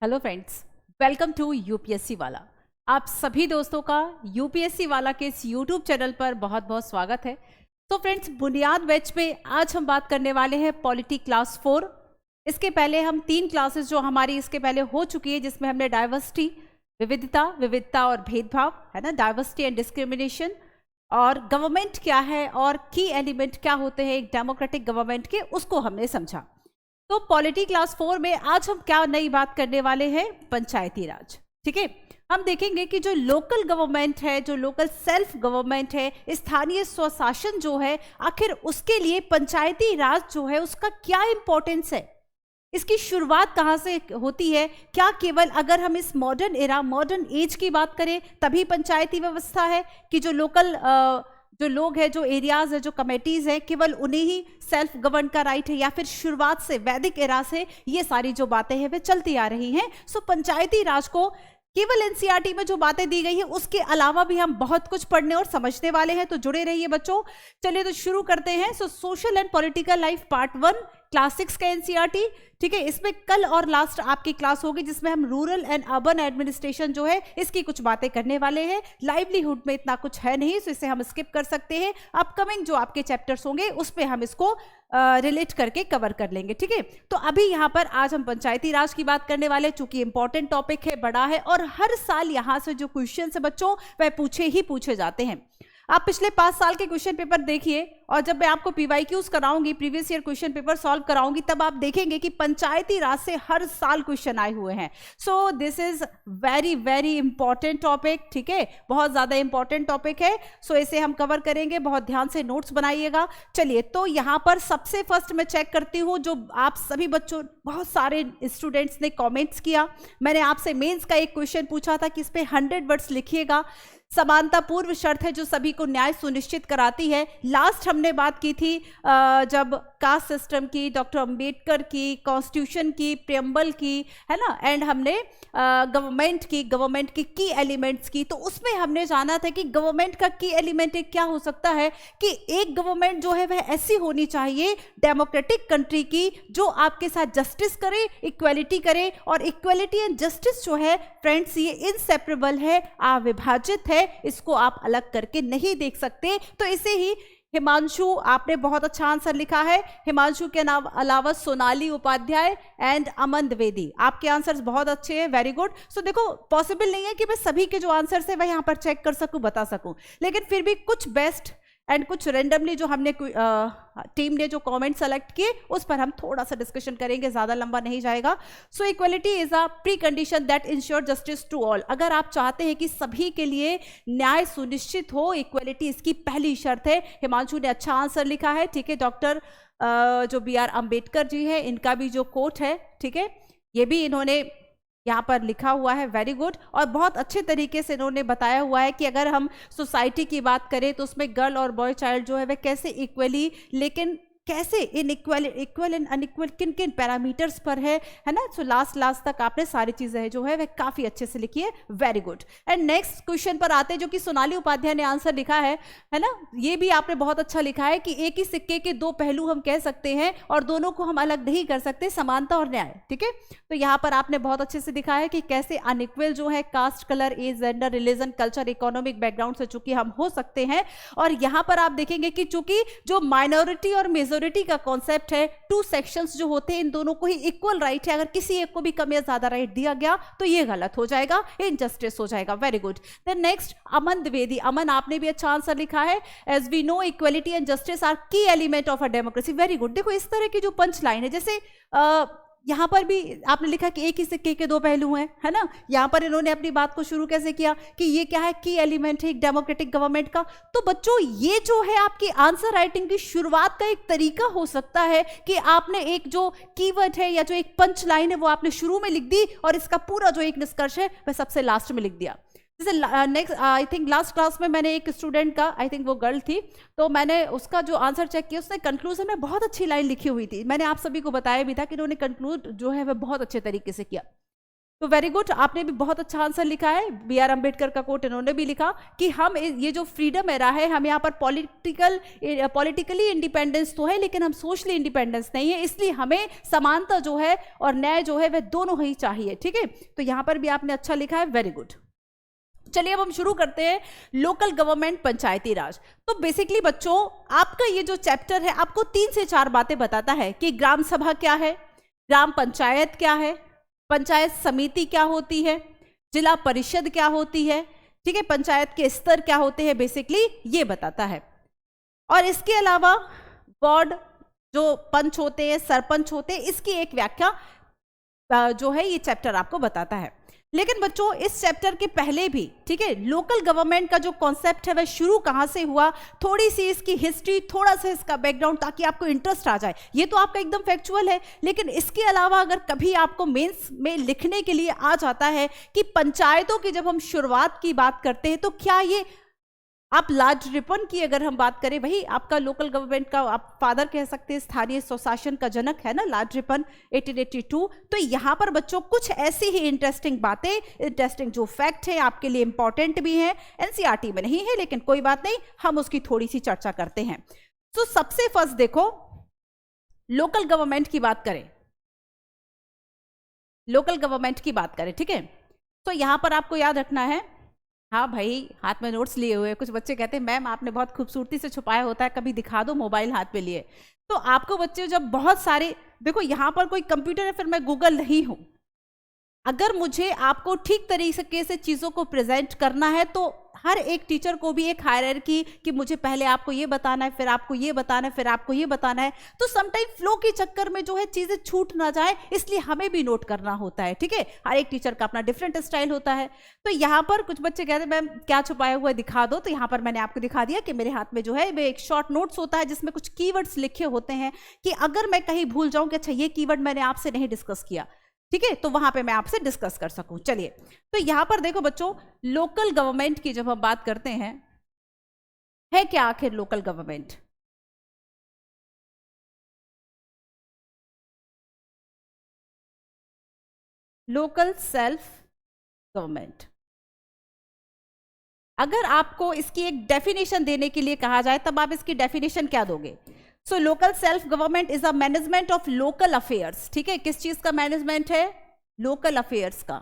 Hello friends, welcome to UPSC वाला। आप सभी दोस्तों का यूपीएससी वाला के इस यूट्यूब चैनल पर बहुत बहुत स्वागत है। तो फ्रेंड्स, बुनियाद बैच में आज हम बात करने वाले हैं पॉलिटी क्लास 4। इसके पहले हम 3 क्लासेस जो हमारी इसके पहले हो चुकी है, जिसमें हमने डाइवर्सिटी, विविधता और भेदभाव, है ना, डाइवर्सिटी एंड डिस्क्रिमिनेशन, और गवर्नमेंट क्या है और की एलिमेंट क्या होते हैं एक डेमोक्रेटिक गवर्नमेंट के, उसको हमने समझा। तो पॉलिटी क्लास 4 में आज हम क्या नई बात करने वाले हैं, पंचायती राज। ठीक है, हम देखेंगे कि जो लोकल गवर्नमेंट है, जो लोकल सेल्फ गवर्नमेंट है, स्थानीय स्वशासन जो है, आखिर उसके लिए पंचायती राज जो है उसका क्या इंपॉर्टेंस है, इसकी शुरुआत कहाँ से होती है। क्या केवल अगर हम इस मॉडर्न एरा, मॉडर्न एज की बात करें तभी पंचायती व्यवस्था है कि जो लोकल जो लोग हैं, जो एरियाज है, जो कमेटीज है, केवल उन्हें ही सेल्फ गवर्न का राइट है, या फिर शुरुआत से वैदिक एरा से ये सारी जो बातें हैं वे चलती आ रही हैं। सो पंचायती राज को केवल एनसीईआरटी में जो बातें दी गई है उसके अलावा भी हम बहुत कुछ पढ़ने और समझने वाले हैं, तो जुड़े रहिए बच्चों। चलिए तो शुरू करते हैं। So social and political life part 1, class 6 का एनसीईआरटी। ठीक है, इसमें कल और लास्ट आपकी क्लास होगी जिसमें हम रूरल एंड अर्बन एडमिनिस्ट्रेशन जो है इसकी कुछ बातें करने वाले हैं। लाइवलीहुड में इतना कुछ है नहीं, तो इसे हम स्किप कर सकते हैं। अपकमिंग जो आपके चैप्टर्स होंगे उस पर हम इसको रिलेट करके कवर कर लेंगे। ठीक है, तो अभी यहाँ पर आज हम पंचायती राज की बात करने वाले, चूंकि इंपॉर्टेंट टॉपिक है, बड़ा है, और हर साल यहाँ से जो क्वेश्चन है बच्चों वह पूछे जाते हैं। आप पिछले 5 साल के क्वेश्चन पेपर देखिए, और जब मैं आपको पीवाईक्यूज कराऊंगी, previous year question paper solve कराऊंगी, तब आप देखेंगे कि पंचायती राज से हर साल क्वेश्चन आए हुए हैं। So this is very very important topic. ठीक है, बहुत ज्यादा इंपॉर्टेंट टॉपिक है। सो इसे हम कवर करेंगे, बहुत ध्यान से नोट्स बनाइएगा। चलिए, तो यहाँ पर सबसे फर्स्ट मैं चेक करती हूँ, जो आप सभी बच्चों, बहुत सारे स्टूडेंट्स ने कॉमेंट्स किया। मैंने आपसे मेन्स का एक क्वेश्चन पूछा था कि इस पे 100 वर्ड्स लिखिएगा। समानता पूर्व शर्त है जो सभी को न्याय सुनिश्चित कराती है। लास्ट हमने बात की थी जब कास्ट सिस्टम की, डॉक्टर अंबेडकर की, कॉन्स्टिट्यूशन की, प्रियम्बल की, है ना, एंड हमने गवर्नमेंट की की एलिमेंट्स की। तो उसमें हमने जाना था कि गवर्नमेंट का की एलिमेंट क्या हो सकता है कि एक गवर्नमेंट जो है वह ऐसी होनी चाहिए डेमोक्रेटिक कंट्री की, जो आपके साथ जस्टिस करे, इक्वलिटी करे। और इक्वलिटी एंड जस्टिस जो है फ्रेंड्स, ये इनसेपरेबल है, अविभाजित है, इसको आप अलग करके नहीं देख सकते। तो इसे ही हिमांशु, आपने बहुत अच्छा आंसर लिखा है। हिमांशु के नाम अलावा सोनाली उपाध्याय एंड अमन द्विवेदी, आपके आंसर्स बहुत अच्छे हैं, वेरी गुड। सो देखो, पॉसिबल नहीं है कि मैं सभी के जो आंसर्स है वह यहाँ पर चेक कर सकूं, बता सकूं, लेकिन फिर भी कुछ बेस्ट एंड कुछ रेंडमली जो हमने टीम ने जो कमेंट सेलेक्ट किए उस पर हम थोड़ा सा डिस्कशन करेंगे, ज्यादा लंबा नहीं जाएगा। So equality is a precondition that ensure justice to all. अगर आप चाहते हैं कि सभी के लिए न्याय सुनिश्चित हो, इक्वलिटी इसकी पहली शर्त है। हिमांशु ने अच्छा आंसर लिखा है। ठीक है, डॉक्टर जो BR अंबेडकर जी है, इनका भी जो कोट है, ठीक है, ये भी इन्होंने यहाँ पर लिखा हुआ है, वेरी गुड। और बहुत अच्छे तरीके से इन्होंने बताया हुआ है कि अगर हम सोसाइटी की बात करें तो उसमें गर्ल और बॉय चाइल्ड जो है वह कैसे इक्वली, लेकिन कैसे इक्वल एंड अनइक्वल, किन किन पैरामीटर्स पर है ना। सो लास्ट तक आपने सारी चीजें जो है वह काफी अच्छे से लिखी है, very good. And next question पर आते हैं, जो कि सोनाली उपाध्याय ने आंसर लिखा है ना। ये भी आपने बहुत अच्छा लिखा है कि एक ही सिक्के के 2 पहलू हम कह सकते हैं और दोनों को हम अलग नहीं कर सकते, समानता और न्याय। ठीक है, तो यहाँ पर आपने बहुत अच्छे से दिखाया है कि कैसे अनइक्वल जो है caste, colour, age, gender, religion, culture, economic background से चूंकि हम हो सकते हैं। और यहाँ पर आप देखेंगे कि चूंकि जो माइनॉरिटी और मेजोरिटी का कॉन्सेप्ट है, 2 सेक्शंस जो होते हैं, इन दोनों को ही इक्वल राइट है। अगर किसी एक को भी कम या ज्यादा राइट दिया गया तो ये गलत हो जाएगा, इनजस्टिस हो जाएगा, very good. Then next Aman Dwivedi, Aman आपने भी अच्छा आंसर लिखा है। As we know equality and justice are key element of a democracy, very good. देखो, इस तरह की जो पंच लाइन है, जैसे यहाँ पर भी आपने लिखा कि एक ही सिक्के के 2 पहलू हैं, है ना। यहाँ पर इन्होंने अपनी बात को शुरू कैसे किया कि ये क्या है, की एलिमेंट है एक डेमोक्रेटिक गवर्नमेंट का। तो बच्चों, ये जो है आपकी आंसर राइटिंग की शुरुआत का एक तरीका हो सकता है कि आपने एक जो कीवर्ड है या जो एक पंच लाइन है वो आपने शुरू में लिख दी, और इसका पूरा जो एक निष्कर्ष है वह सबसे लास्ट में लिख दिया। जैसे next, I think last class में मैंने एक स्टूडेंट का, आई थिंक वो गर्ल थी, तो मैंने उसका जो आंसर चेक किया, उसने कंक्लूजन में बहुत अच्छी लाइन लिखी हुई थी। मैंने आप सभी को बताया भी था कि उन्होंने कंक्लूड जो है वह बहुत अच्छे तरीके से किया। तो वेरी गुड, आपने भी बहुत अच्छा आंसर लिखा है। बी आर अम्बेडकर का कोट इन्होंने भी लिखा कि हम ये जो फ्रीडम एरा है, हम यहाँ पर पॉलिटिकली इंडिपेंडेंस तो है लेकिन हम सोशली इंडिपेंडेंस नहीं है, इसलिए हमें समानता जो है और न्याय जो है वह दोनों ही चाहिए। ठीक है, तो यहाँ पर भी आपने अच्छा लिखा है, वेरी गुड। चलिए अब हम शुरू करते हैं लोकल गवर्नमेंट, पंचायती राज। तो बेसिकली बच्चों, आपका ये जो चैप्टर है आपको 3 से 4 बातें बताता है कि ग्राम सभा क्या है, ग्राम पंचायत क्या है, पंचायत समिति क्या होती है, जिला परिषद क्या होती है, ठीक है, पंचायत के स्तर क्या होते हैं, बेसिकली ये बताता है। और इसके अलावा वार्ड जो पंच होते हैं, सरपंच होते हैं, इसकी एक व्याख्या जो है ये चैप्टर आपको बताता है। लेकिन बच्चों इस चैप्टर के पहले भी, ठीक है, लोकल गवर्नमेंट का जो कॉन्सेप्ट है वह शुरू कहां से हुआ, थोड़ी सी इसकी हिस्ट्री, थोड़ा सा इसका बैकग्राउंड, ताकि आपको इंटरेस्ट आ जाए। ये तो आपका एकदम फैक्चुअल है, लेकिन इसके अलावा अगर कभी आपको मेंस में लिखने के लिए आ जाता है कि पंचायतों की जब हम शुरुआत की बात करते हैं तो क्या ये आप लॉर्ड रिपन की अगर हम बात करें, वही आपका लोकल गवर्नमेंट का आप फादर कह सकते हैं, स्थानीय स्वशासन का जनक है ना लॉर्ड रिपन, 1882। तो यहाँ पर बच्चों कुछ ऐसी ही इंटरेस्टिंग बातें, इंटरेस्टिंग जो फैक्ट है आपके लिए इंपॉर्टेंट भी है, एनसीईआरटी में नहीं है लेकिन कोई बात नहीं, हम उसकी थोड़ी सी चर्चा करते हैं। तो सबसे फर्स्ट देखो, लोकल गवर्नमेंट की बात करें, लोकल गवर्नमेंट की बात करें, ठीक है, तो यहां पर आपको याद रखना है, हाँ भाई हाथ में नोट्स लिए हुए, कुछ बच्चे कहते हैं मैम आपने बहुत खूबसूरती से छुपाया होता है, कभी दिखा दो मोबाइल हाथ में लिए। तो आपको बच्चे जब बहुत सारे, देखो यहाँ पर कोई कंप्यूटर है, फिर मैं गूगल नहीं हूं, अगर मुझे आपको ठीक तरीके से चीजों को प्रेजेंट करना है तो हर एक टीचर को भी एक हायरार्की कि मुझे पहले आपको ये बताना है, फिर आपको ये बताना है, फिर आपको ये बताना है, तो समटाइम फ्लो के चक्कर में जो है चीजें छूट ना जाए, इसलिए हमें भी नोट करना होता है। ठीक है, हर एक टीचर का अपना डिफरेंट स्टाइल होता है। तो यहाँ पर कुछ बच्चे कहते हैं मैम क्या छुपाया हुआ है दिखा दो, तो यहाँ पर मैंने आपको दिखा दिया कि मेरे हाथ में जो है वो एक शॉर्ट नोट्स होता है जिसमें कुछ कीवर्ड्स लिखे होते हैं कि अगर मैं कहीं भूल जाऊं कि अच्छा ये कीवर्ड मैंने आपसे नहीं डिस्कस किया, ठीक है, तो वहां पे मैं आपसे डिस्कस कर सकूं। चलिए, तो यहां पर देखो बच्चों, लोकल गवर्नमेंट की जब हम बात करते हैं, है क्या आखिर local government? Local self government, अगर आपको इसकी एक डेफिनेशन देने के लिए कहा जाए तब आप इसकी डेफिनेशन क्या दोगे? So local self government is a management of local affairs. ठीक है, किस चीज का मैनेजमेंट है? लोकल अफेयर्स का।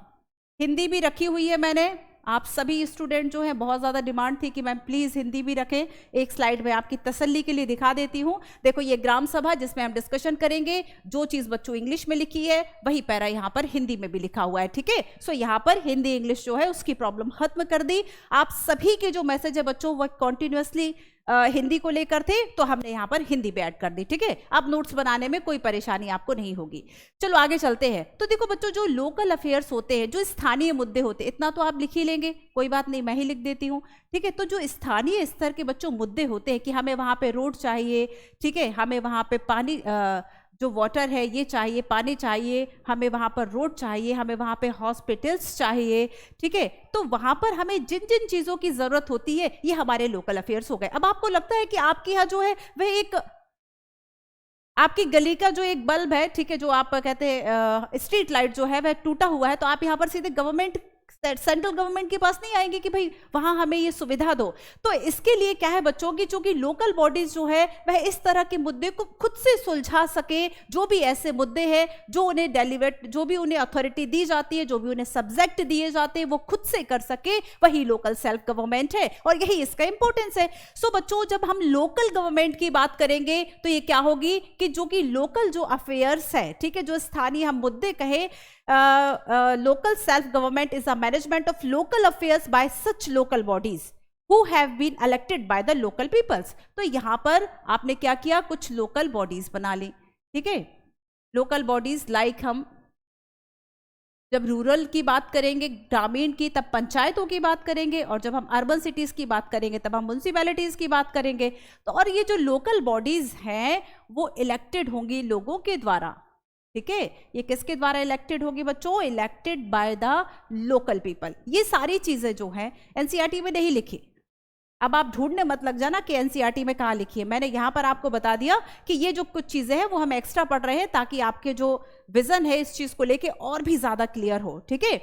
हिंदी भी रखी हुई है मैंने, आप सभी स्टूडेंट जो हैं बहुत ज़्यादा डिमांड थी कि मैम प्लीज़ हिंदी भी रखें, एक स्लाइड में आपकी तसल्ली के लिए दिखा देती हूँ। देखो ये ग्राम सभा जिसमें हम डिस्कशन करेंगे, जो चीज़ बच्चों इंग्लिश में लिखी है वही पैरा यहाँ पर हिंदी में भी लिखा हुआ है। ठीक है, सो यहाँ पर हिंदी इंग्लिश जो है उसकी प्रॉब्लम खत्म कर दी। आप सभी के जो मैसेज है बच्चों वह कॉन्टिन्यूसली हिंदी को लेकर थे, तो हमने यहाँ पर हिंदी भी ऐड कर दी। ठीक है, अब नोट्स बनाने में कोई परेशानी आपको नहीं होगी। चलो आगे चलते हैं। तो देखो बच्चों, जो लोकल अफेयर्स होते हैं, जो स्थानीय मुद्दे होते हैं, इतना तो आप लिख ही लेंगे, कोई बात नहीं, मैं ही लिख देती हूँ। ठीक है, तो जो स्थानीय स्तर के बच्चों मुद्दे होते हैं कि हमें वहाँ पे रोड चाहिए, ठीक है, हमें वहाँ पे पानी जो वाटर है ये चाहिए, पानी चाहिए, हमें वहाँ पर रोड चाहिए, हमें वहाँ पे हॉस्पिटल्स चाहिए। ठीक है, तो वहाँ पर हमें जिन जिन चीज़ों की ज़रूरत होती है ये हमारे लोकल अफेयर्स हो गए। अब आपको लगता है कि आपके यहाँ जो है वह एक आपकी गली का जो एक बल्ब है, ठीक है, जो आप कहते हैं स्ट्रीट लाइट जो है वह टूटा हुआ है, तो आप यहाँ पर सीधे गवर्नमेंट, सेंट्रल गवर्नमेंट के पास नहीं आएंगे कि भाई वहां हमें ये सुविधा दो। तो इसके लिए क्या है बच्चों की, चूंकि लोकल बॉडीज जो है वह इस तरह के मुद्दे को खुद से सुलझा सके, जो भी ऐसे मुद्दे हैं जो उन्हें डेलीवेट, जो भी उन्हें अथॉरिटी दी जाती है, जो भी उन्हें सब्जेक्ट दिए जाते हैं, वो खुद से कर सके, वही लोकल सेल्फ गवर्नमेंट है और यही इसका इंपॉर्टेंस है। सो बच्चों, जब हम लोकल गवर्नमेंट की बात करेंगे तो ये क्या होगी कि जो कि लोकल जो अफेयर्स है, ठीक है, जो स्थानीय हम मुद्दे कहे, local self-government is a management of local affairs by such local bodies who have been elected by the local peoples। तो यहां पर आपने क्या किया, कुछ लोकल बॉडीज बना ली। ठीक है, लोकल बॉडीज लाइक हम जब रूरल की बात करेंगे, ग्रामीण की, तब पंचायतों की बात करेंगे, और जब हम अर्बन सिटीज की बात करेंगे तब हम म्यूनसिपैलिटीज की बात करेंगे। तो और ये जो लोकल बॉडीज हैं वो इलेक्टेड होंगी लोगों के द्वारा। ठीक है, ये किसके द्वारा इलेक्टेड होगी बच्चों? Elected by the local people. ये सारी चीजें जो हैं एनसीईआरटी में नहीं लिखी, अब आप ढूंढने मत लग जाना कि एनसीईआरटी में कहाँ लिखी है, मैंने यहाँ पर आपको बता दिया कि ये जो कुछ चीजें हैं वो हम एक्स्ट्रा पढ़ रहे हैं ताकि आपके जो विजन है इस चीज को लेके और भी ज्यादा क्लियर हो। ठीक है,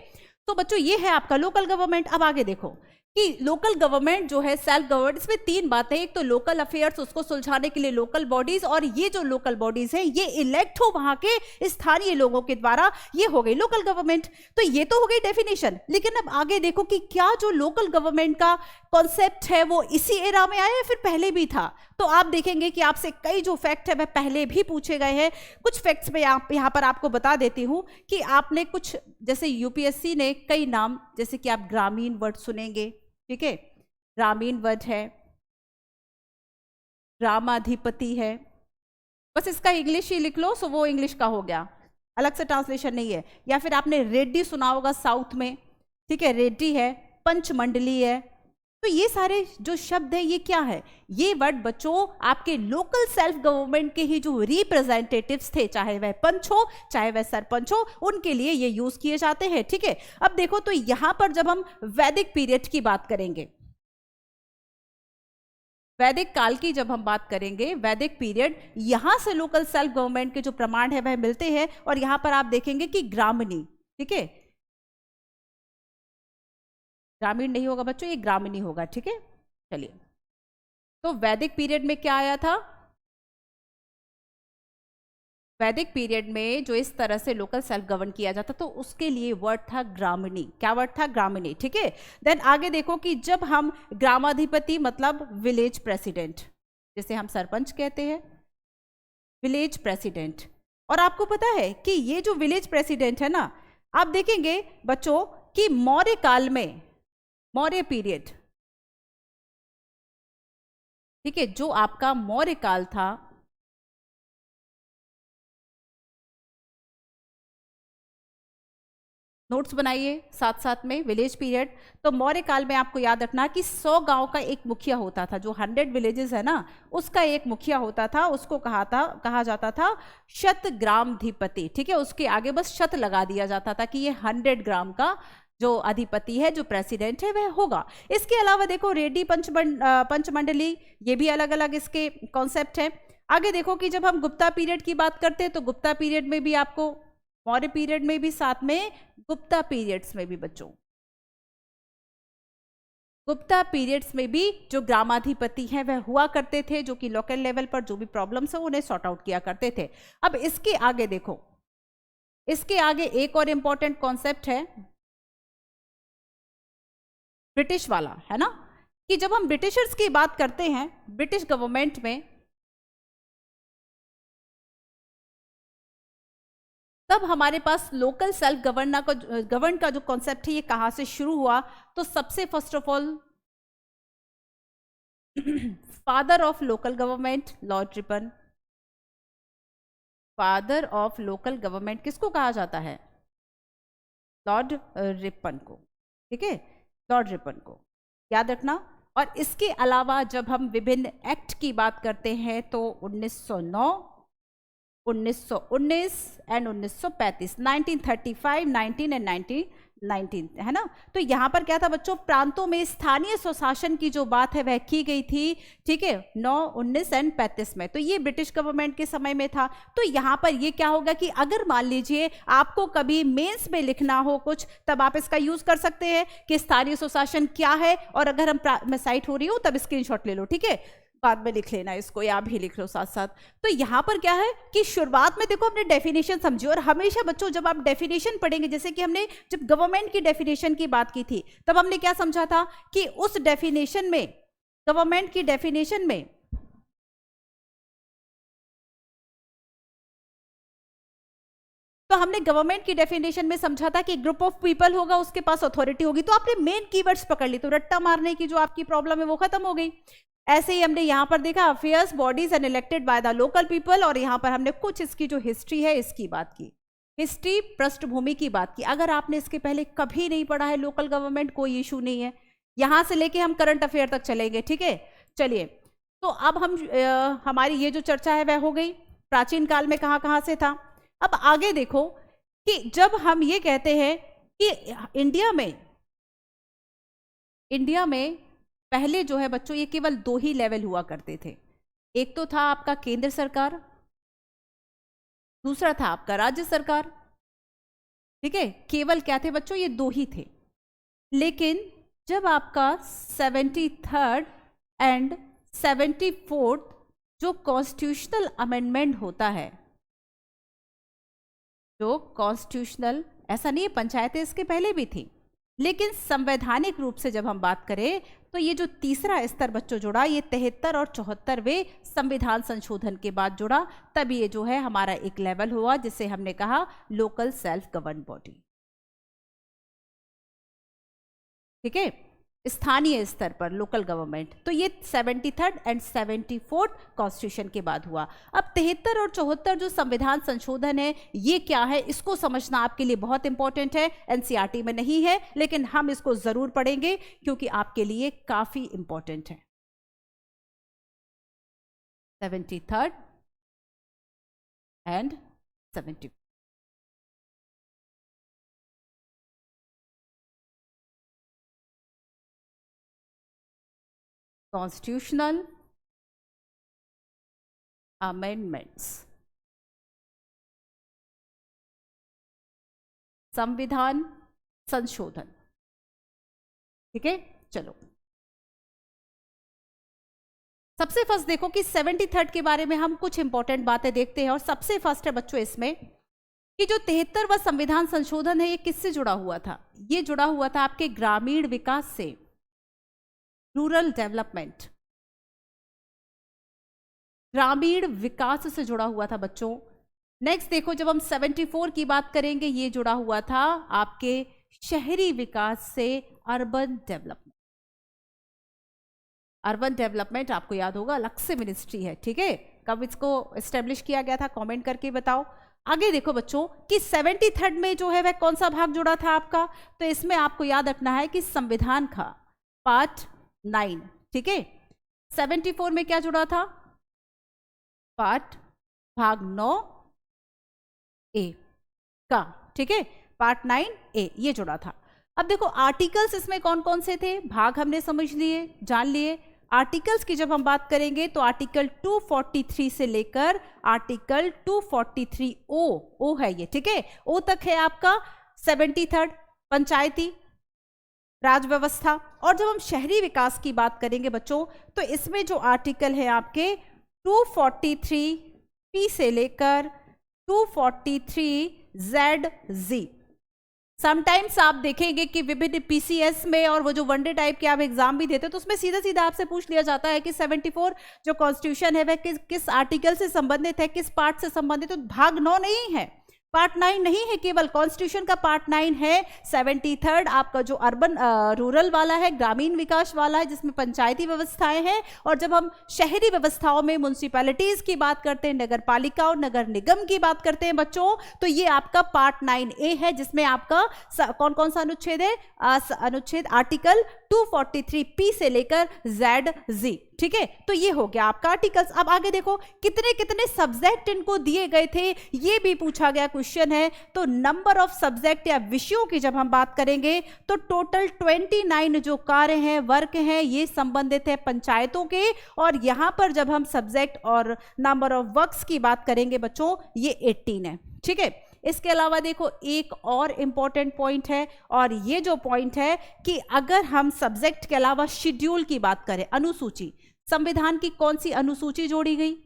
तो बच्चों ये है आपका लोकल गवर्नमेंट। अब आगे देखो कि लोकल गवर्नमेंट जो है सेल्फ गवर्नमेंट, इसमें तीन बातें, एक तो लोकल अफेयर्स, उसको सुलझाने के लिए लोकल बॉडीज, और ये जो लोकल बॉडीज है ये इलेक्ट हो वहां के स्थानीय लोगों के द्वारा, ये हो गई लोकल गवर्नमेंट। तो ये तो हो गई डेफिनेशन, लेकिन अब आगे देखो कि क्या जो लोकल गवर्नमेंट का कॉन्सेप्ट है वो इसी एरा में आया या फिर पहले भी था। तो आप देखेंगे कि आपसे कई जो फैक्ट है वह पहले भी पूछे गए हैं। कुछ फैक्ट्स में यहाँ पर आपको बता देती हूं कि आपने कुछ, जैसे यूपीएससी ने कई नाम, जैसे कि आप ग्रामीण वर्ड सुनेंगे, ठीक है, ग्रामीण वर्ड है, ग्रामाधिपति है, बस इसका इंग्लिश ही लिख लो सो वो इंग्लिश का हो गया, अलग से ट्रांसलेशन नहीं है। या फिर आपने रेड्डी सुना होगा साउथ में, ठीक है, रेड्डी है, पंचमंडली है। तो ये सारे जो शब्द है ये क्या है, ये वर्ड बच्चों आपके लोकल सेल्फ गवर्नमेंट के ही जो रिप्रेजेंटेटिव्स थे, चाहे वह पंच हो चाहे वह सरपंच हो, उनके लिए ये यूज किए जाते हैं। ठीक है, अब देखो तो यहां पर जब हम वैदिक पीरियड की बात करेंगे, वैदिक काल की जब हम बात करेंगे, वैदिक पीरियड, यहां से लोकल सेल्फ गवर्नमेंट के जो प्रमाण है वह मिलते हैं। और यहां पर आप देखेंगे कि ग्रामणी, ठीक है, ग्रामीण नहीं होगा बच्चों, ये ग्रामीणी होगा। ठीक है, चलिए, तो वैदिक पीरियड में क्या आया था, वैदिक पीरियड में जो इस तरह से लोकल सेल्फ गवर्न किया जाता तो उसके लिए वर्ड था ग्रामीणी। क्या वर्ड था, ग्रामीणी। ठीक है, देन आगे देखो कि जब हम ग्रामाधिपति मतलब विलेज प्रेसिडेंट, जिसे हम सरपंच कहते हैं, विलेज प्रेसिडेंट। और आपको पता है कि ये जो विलेज प्रेसिडेंट है ना, आप देखेंगे बच्चों कि मौर्य काल में, मौर्य पीरियड, ठीक है, जो आपका मौर्य काल था, नोट्स बनाइए साथ साथ में, विलेज पीरियड। तो मौर्य काल में आपको याद रखना कि 100 गांव का एक मुखिया होता था, जो 100 विलेजेस है ना उसका एक मुखिया होता था, उसको कहा जाता था शतग्रामधिपति। ठीक है, उसके आगे बस शत लगा दिया जाता था कि ये 100 ग्राम का जो अधिपति है, जो प्रेसिडेंट है वह होगा। इसके अलावा देखो रेड्डी, पंचमंडली, ये भी अलग अलग इसके कॉन्सेप्ट है। आगे देखो कि जब हम गुप्ता पीरियड की बात करते हैं तो गुप्ता पीरियड में भी आपको, मौर्य पीरियड में भी, साथ में गुप्ता पीरियड्स में भी बच्चों, गुप्ता पीरियड्स में भी जो ग्रामाधिपति हैं वह हुआ करते थे, जो कि लोकल लेवल पर जो भी प्रॉब्लम्स है उन्हें सॉर्ट आउट किया करते थे। अब इसके आगे देखो, इसके आगे एक और इंपॉर्टेंट कॉन्सेप्ट है ब्रिटिश वाला, है ना, कि जब हम ब्रिटिशर्स की बात करते हैं, ब्रिटिश गवर्नमेंट में, तब हमारे पास लोकल सेल्फ गवर्न का जो कॉन्सेप्ट है ये कहां से शुरू हुआ। तो सबसे first of all father of local government Lord Ripon, father of local government किसको कहा जाता है, लॉर्ड रिपन को। ठीक है, लॉर्ड रिपन को याद रखना। और इसके अलावा जब हम विभिन्न एक्ट की बात करते हैं तो 1909, 1919 एंड 1935, 1935, 19 एंड 1919, है ना। तो यहाँ पर क्या था बच्चों, प्रांतों में स्थानीय स्वशासन की जो बात है वह की गई थी। ठीक है, 9, 19 एंड 35 में, तो ये ब्रिटिश गवर्नमेंट के समय में था। तो यहाँ पर ये क्या होगा कि अगर मान लीजिए आपको कभी मेंस में लिखना हो कुछ, तब आप इसका यूज कर सकते हैं कि स्थानीय स्वशासन क्या है। और अगर मैं साइट हो रही हूँ तब स्क्रीनशॉट ले लो, ठीक है, बाद में लिख लेना इसको या भी लिख लो साथ साथ। तो यहां पर क्या है कि शुरुआत में देखो हमने डेफिनेशन समझी, और हमेशा बच्चों जब आप डेफिनेशन पढ़ेंगे, जैसे कि हमने जब गवर्नमेंट की डेफिनेशन की बात की थी तब हमने क्या समझा था कि उस डेफिनेशन में, गवर्नमेंट की डेफिनेशन में, तो हमने गवर्नमेंट की डेफिनेशन में समझा था कि ग्रुप ऑफ पीपल होगा, उसके पास अथॉरिटी होगी। तो आपने मेन कीवर्ड्स पकड़ ली, तो रट्टा मारने की जो आपकी प्रॉब्लम है वो खत्म हो गई। ऐसे ही हमने यहाँ पर देखा affairs, bodies and elected by the local people, और यहाँ पर हमने कुछ इसकी जो हिस्ट्री है इसकी बात की, हिस्ट्री पृष्ठभूमि की बात की। अगर आपने इसके पहले कभी नहीं पढ़ा है लोकल गवर्नमेंट, कोई इशू नहीं है, यहां से लेके हम करंट अफेयर तक चलेंगे। ठीक है, चलिए, तो अब हम हमारी ये जो चर्चा है वह हो गई प्राचीन काल में कहाँ कहाँ से था। अब आगे देखो कि जब हम ये कहते हैं कि इंडिया में पहले जो है बच्चों ये केवल 2 ही लेवल हुआ करते थे। एक तो था आपका केंद्र सरकार, दूसरा था आपका राज्य सरकार। ठीक है, केवल क्या थे बच्चों, ये 2 ही थे। लेकिन जब आपका 73rd एंड 74th जो कॉन्स्टिट्यूशनल अमेंडमेंट होता है, जो कॉन्स्टिट्यूशनल, ऐसा नहीं है पंचायतें इसके पहले भी थी, लेकिन संवैधानिक रूप से जब हम बात करें तो ये जो तीसरा स्तर बच्चों जुड़ा, ये 73 और 74वें संविधान संशोधन के बाद जुड़ा। तब ये जो है हमारा एक लेवल हुआ जिसे हमने कहा लोकल सेल्फ गवर्न बॉडी। ठीक है, स्थानीय स्तर पर लोकल गवर्नमेंट। तो ये 73rd एंड 74th कॉन्स्टिट्यूशन के बाद हुआ। अब 73 और 74 जो संविधान संशोधन है, ये क्या है, इसको समझना आपके लिए बहुत इंपॉर्टेंट है। एनसीईआरटी में नहीं है, लेकिन हम इसको जरूर पढ़ेंगे क्योंकि आपके लिए काफी इंपॉर्टेंट है। 73rd and 74। कॉन्स्टिट्यूशनल अमेंडमेंट्स, संविधान संशोधन। ठीक है, चलो सबसे फर्स्ट देखो कि 73rd के बारे में हम कुछ इंपॉर्टेंट बातें देखते हैं। और सबसे फर्स्ट है बच्चों इसमें कि जो 73वां संविधान संशोधन है, ये किससे जुड़ा हुआ था? ये जुड़ा हुआ था आपके ग्रामीण विकास से, रूरल डेवलपमेंट, ग्रामीण विकास से जुड़ा हुआ था बच्चों। नेक्स्ट देखो, जब हम 74 की बात करेंगे, ये जुड़ा हुआ था आपके शहरी विकास से, अर्बन डेवलपमेंट। अर्बन डेवलपमेंट आपको याद होगा अलग से मिनिस्ट्री है। ठीक है, कब इसको एस्टेब्लिश किया गया था, कमेंट करके बताओ। आगे देखो बच्चों कि 73rd में जो है वह कौन सा भाग जुड़ा था आपका, तो इसमें आपको याद रखना है कि संविधान का पार्ट 9। ठीक है, 74 में क्या जुड़ा था, पार्ट भाग 9A का। ठीक है, पार्ट 9A ये जुड़ा था। अब देखो आर्टिकल्स इसमें कौन कौन से थे, भाग हमने समझ लिए, जान लिए। आर्टिकल्स की जब हम बात करेंगे तो आर्टिकल 243 से लेकर आर्टिकल 243 ओ है ये। ठीक है, ओ तक है आपका 73rd पंचायती राज व्यवस्था। और जब हम शहरी विकास की बात करेंगे बच्चों, तो इसमें जो आर्टिकल है आपके 243 से लेकर 243 समटाइम्स आप देखेंगे कि विभिन्न पीसीएस में और वो जो वनडे टाइप के आप एग्जाम भी देते हो, तो उसमें सीधा सीधा आपसे पूछ लिया जाता है कि 74 जो कॉन्स्टिट्यूशन है वह किस आर्टिकल से संबंधित है, किस पार्ट से संबंधित। तो भाग 9 नहीं है, पार्ट 9 नहीं है, केवल कॉन्स्टिट्यूशन का पार्ट 9 है। 73rd आपका जो अर्बन रूरल वाला है, ग्रामीण विकास वाला है, जिसमें पंचायती व्यवस्थाएं हैं। और जब हम शहरी व्यवस्थाओं में म्युनिसिपैलिटीज की बात करते हैं, नगर पालिका और नगर निगम की बात करते हैं बच्चों, तो ये आपका पार्ट 9A है, जिसमें आपका कौन कौन सा अनुच्छेद है, अनुच्छेद आर्टिकल 243P से लेकर ZZ। ठीक है, तो ये हो गया आपका आर्टिकल्स। अब आगे देखो कितने कितने सब्जेक्ट इनको दिए गए थे, ये भी पूछा गया क्वेश्चन है। तो नंबर ऑफ सब्जेक्ट या विषयों की जब हम बात करेंगे तो टोटल 29 जो कार्य हैं, वर्क हैं, ये संबंधित है पंचायतों के। और यहां पर जब हम सब्जेक्ट और नंबर ऑफ वर्क्स की बात करेंगे बच्चों, ये 18 है। ठीक है, इसके अलावा देखो एक और इंपॉर्टेंट पॉइंट है, और ये जो पॉइंट है कि अगर हम सब्जेक्ट के अलावा शेड्यूल की बात करें, अनुसूची, संविधान की कौन सी अनुसूची जोड़ी गई?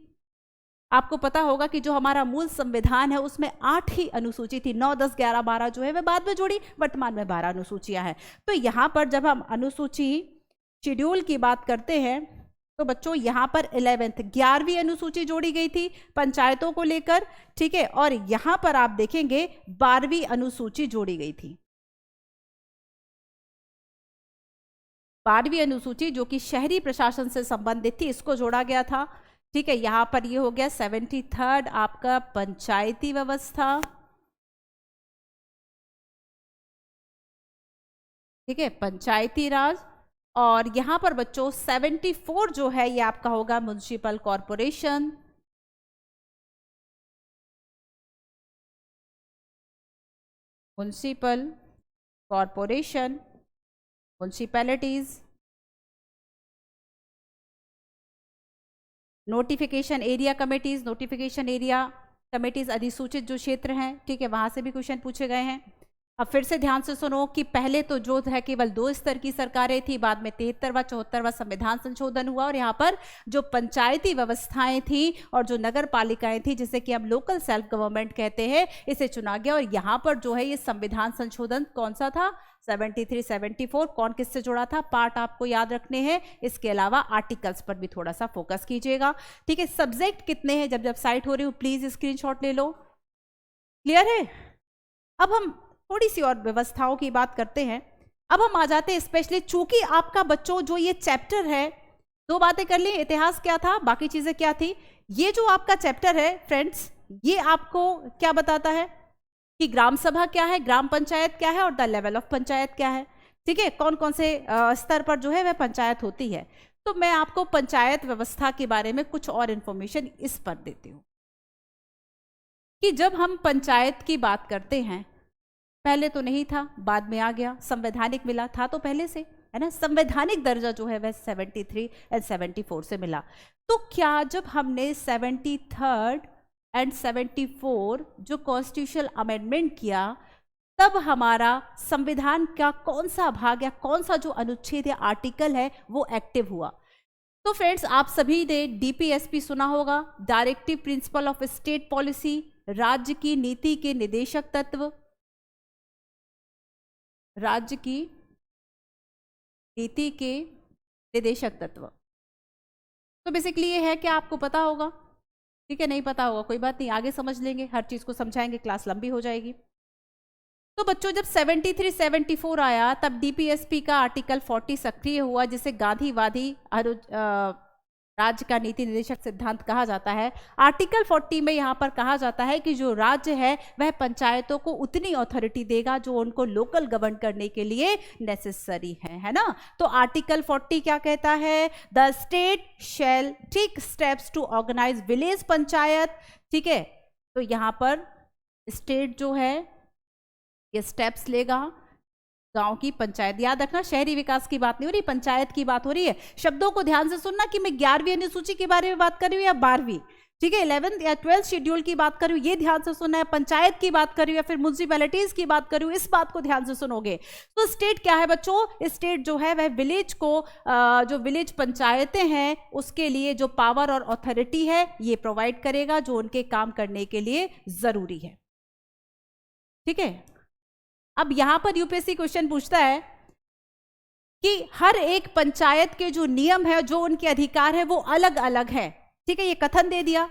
आपको पता होगा कि जो हमारा मूल संविधान है उसमें 8 ही अनुसूची थी, 9, 10, 11, 12 जो है वह बाद में जोड़ी, वर्तमान में 12 अनुसूचियां हैं। तो यहां पर जब हम अनुसूची शेड्यूल की बात करते हैं तो बच्चों यहां पर 11वीं अनुसूची जोड़ी गई थी पंचायतों को लेकर। ठीक है, और यहां पर आप देखेंगे 12वीं अनुसूची जोड़ी गई थी, 12वीं अनुसूची जो कि शहरी प्रशासन से संबंधित थी, इसको जोड़ा गया था। ठीक है, यहां पर ये हो गया 73rd आपका पंचायती व्यवस्था। ठीक है, पंचायती राज। और यहां पर बच्चों 74 जो है ये आपका होगा municipal corporation. Municipal corporation, municipalities, notification area committees, notification area committees अधिसूचित जो क्षेत्र हैं, ठीक है, वहां से भी क्वेश्चन पूछे गए हैं। अब फिर से ध्यान से सुनो कि पहले तो जो है केवल 2 स्तर की सरकारें थी, बाद में 73वां 74वां संविधान संशोधन हुआ और यहाँ पर जो पंचायती व्यवस्थाएं थी और जो नगर पालिकाएं थी, जिसे कि हम लोकल सेल्फ गवर्नमेंट कहते हैं, इसे चुना गया। और यहाँ पर जो है ये संविधान संशोधन कौन सा था, 73, 74, कौन किससे जुड़ा था, पार्ट आपको याद रखने हैं। इसके अलावा आर्टिकल्स पर भी थोड़ा सा फोकस कीजिएगा, ठीक है। सब्जेक्ट कितने हैं, जब साइट हो रही हो प्लीज स्क्रीनशॉट ले लो। क्लियर है? अब हम थोड़ी सी और व्यवस्थाओं की बात करते हैं। अब हम आ जाते हैं स्पेशली, चूंकि आपका बच्चों जो ये चैप्टर है, 2 बातें कर ली, इतिहास क्या था, बाकी चीजें क्या थी। ये जो आपका चैप्टर है फ्रेंड्स, ये आपको क्या बताता है कि ग्राम सभा क्या है, ग्राम पंचायत क्या है और द लेवल ऑफ पंचायत क्या है, ठीक है, कौन कौन से स्तर पर जो है वह पंचायत होती है। तो मैं आपको पंचायत व्यवस्था के बारे में कुछ और इंफॉर्मेशन इस पर देती हूँ कि जब हम पंचायत की बात करते हैं, पहले तो नहीं था, बाद में आ गया, संवैधानिक मिला, था तो पहले से, है ना। संवैधानिक दर्जा जो है वह 73 एंड 74 से मिला। तो क्या जब हमने 73rd एंड 74 जो कॉन्स्टिट्यूशनल अमेंडमेंट किया, तब हमारा संविधान का कौन सा भाग या कौन सा जो अनुच्छेद या आर्टिकल है वो एक्टिव हुआ। तो फ्रेंड्स, आप सभी ने डीपीएसपी सुना होगा, directive principle of state policy, राज्य की नीति के निदेशक तत्व, राज्य की नीति के निदेशक तत्व। तो बेसिकली ये है कि आपको पता होगा, ठीक है, नहीं पता होगा कोई बात नहीं, आगे समझ लेंगे, हर चीज को समझाएंगे, क्लास लंबी हो जाएगी। तो बच्चों जब 73 74 आया, तब डीपीएसपी का आर्टिकल 40 सक्रिय हुआ, जिसे गांधीवादी राज्य का नीति निदेशक सिद्धांत कहा जाता है। आर्टिकल 40 में यहाँ पर कहा जाता है कि जो राज्य है वह पंचायतों को उतनी अथॉरिटी देगा जो उनको लोकल गवर्न करने के लिए नेसेसरी है ना। तो आर्टिकल 40 क्या कहता है, the state shall take steps to organise village panchayat, ठीक है। तो यहाँ पर स्टेट जो है ये स्टेप्स लेगा गांव की पंचायत, याद रखना शहरी विकास की बात नहीं हो रही, पंचायत की बात हो रही है। शब्दों को ध्यान से सुनना कि मैं 11वीं अनुसूची के बारे में बात कर रही हूँ या 12वीं, ठीक है, 11th या 12th शेड्यूल की बात कर रही हूँ, ये ध्यान से सुनना है। पंचायत की बात कर रही हूँ या फिर म्युनिसिपैलिटीज की बात कर रही हूँ, इस बात को ध्यान से सुनोगे। तो स्टेट क्या है बच्चों, स्टेट जो है वह विलेज को जो विलेज पंचायतें हैं उसके लिए जो पावर और अथॉरिटी है ये प्रोवाइड करेगा, जो उनके काम करने के लिए जरूरी है, ठीक है। अब यहां पर यूपीएससी क्वेश्चन पूछता है कि हर एक पंचायत के जो नियम है, जो उनके अधिकार है वो अलग अलग है, ठीक है, ये कथन दे दिया।